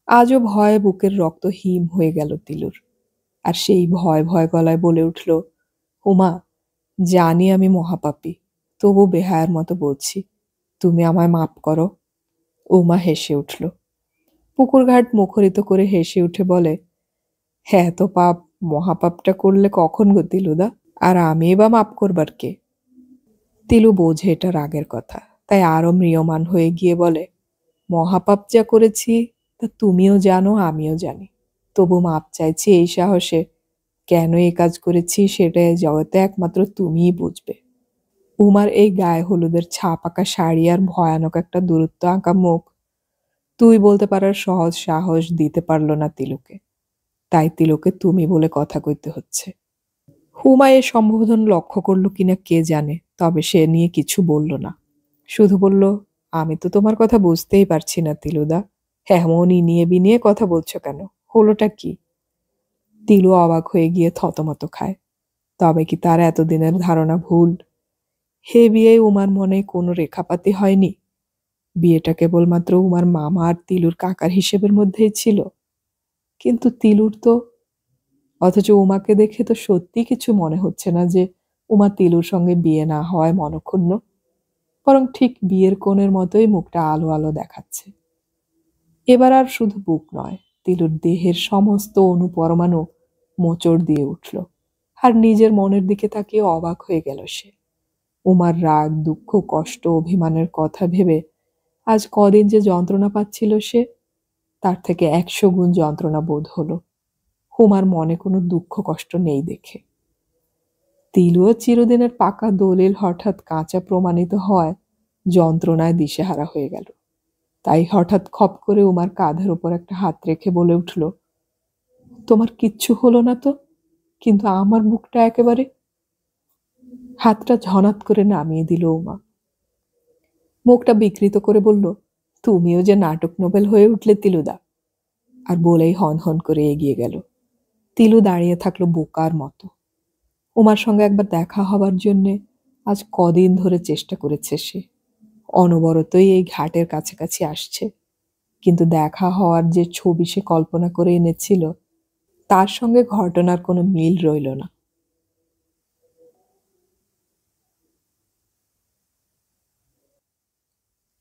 আজও ভয়ে বুকের রক্ত হিম হয়ে গেল তিলুর। আর সেই ভয় ভয় গলায় বলে উঠল, উমা, জানি আমি মহাপাপী, তবু বেহায়ার মতো বলছি, তুমি আমায় মাপ করো। উমা হেসে উঠল। পুকুরঘাট মুখরিত করে হেসে উঠে বলে, হ্যাঁ তো পাপ, মহাপাপটা করলে কখন গো তিলুদা? আর আমি বা মাপ করবার কে? তিলু বোঝে এটা রাগের কথা, তাই আরো ম্রিয়মান হয়ে গিয়ে বলে, মহাপাপ যা করেছি তা তুমিও জানো আমিও জানি, তবু মাপ চাইছি এই সাহসে। কেন এই কাজ করেছি সেটা জগতে একমাত্র তুমিই বুঝবে। উমার এই গায়ে হলুদের ছাপ আঁকা শাড়ি আর ভয়ানক একটা দূরত্ব আঁকা মুখ তুই বলতে পারার সহজ সাহস দিতে পারল না তিলুকে, তাই তিলুকে তুমি বলে কথা কইতে হচ্ছে। হুমা এ সম্বোধন লক্ষ্য করলো কিনা কে জানে, তবে সে নিয়ে কিছু বলল না, শুধু বলল, আমি তো তোমার কথা বুঝতেই পারছি না তিলুদা, এমনই নিয়ে বিনিয়ে কথা বলছো কেন, হলোটা কি? তিলু অবাক হয়ে গিয়ে থতমত খায়। তবে কি তার এতদিনের ধারণা ভুল? হে বিয়ে উমার মনে কোনো রেখাপাতি হয়নি? বিয়েটা কেবলমাত্র উমার মামা আর তিলুর কাকার হিসেবের মধ্যেই ছিল। কিন্তু তিলুর তো, অথচ উমাকে দেখে তো সত্যি কিছু মনে হচ্ছে না যে উমা তিলুর সঙ্গে বিয়ে না হওয়ায় মনক্ষুণ্ণ, বরং ঠিক বিয়ের কোণের মতোই মুখটা আলো আলো দেখাচ্ছে। এবার আর শুধু বুক নয়, তিলুর দেহের সমস্ত অনুপরমাণু মোচড় দিয়ে উঠল, আর নিজের মনের দিকে তাকিয়ে অবাক হয়ে গেল সে। উমার রাগ, দুঃখ, কষ্ট, অভিমানের কথা ভেবে আজ কদিন যে যন্ত্রণা পাচ্ছিল সে, তার থেকে 100 গুণ যন্ত্রণা বোধ হলো উমার মনে কোনো দুঃখ কষ্ট নেই দেখে। তিলুও চিরদিনের পাকা দলিল হঠাৎ কাঁচা প্রমাণিত হওয়ায় যন্ত্রণায় দিশেহারা হয়ে গেল। তাই হঠাৎ খপ করে উমার কাঁধের ওপর একটা হাত রেখে বলে উঠল, তোমার কিচ্ছু হলো না তো? কিন্তু আমার বুকটা একেবারে। হাতটা ঝনাত করে নামিয়ে দিল উমা। মুখটা বিকৃত করে বলল, তুমিও যে নাটক নোবেল হয়ে উঠলে তিলুদা। আর বলেই হন হন করে এগিয়ে গেল। তিলু দাঁড়িয়ে থাকলো বোকার মতো। উমার সঙ্গে একবার দেখা হবার জন্যে আজ কদিন ধরে চেষ্টা করেছে সে। অনবরতই এই ঘাটের কাছাকাছি আসছে, কিন্তু দেখা হওয়ার যে ছবি সে কল্পনা করে এনেছিল তার সঙ্গে ঘটনার কোনো মিল রইল না।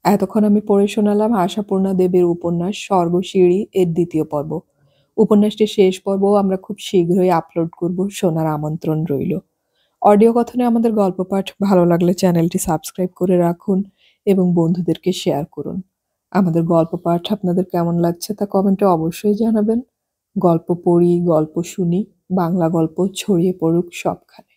এতক্ষণ আমি পড়ে শোনালাম আশাপূর্ণা দেবীর উপন্যাস স্বর্গসিঁড়ি এর 2য় পর্ব। উপন্যাসটির শেষ পর্ব আমরা খুব শীঘ্রই আপলোড করব, শোনার আমন্ত্রণ রইল। অডিও কথনে আমাদের গল্প পাঠ ভালো লাগলে চ্যানেলটি সাবস্ক্রাইব করে রাখুন এবং বন্ধুদেরকে শেয়ার করুন। আমাদের গল্প পাঠ আপনাদের কেমন লাগছে তা কমেন্টে অবশ্যই জানাবেন। গল্প পড়ি, গল্প শুনি, বাংলা গল্প ছড়িয়ে পড়ুক সবখানে।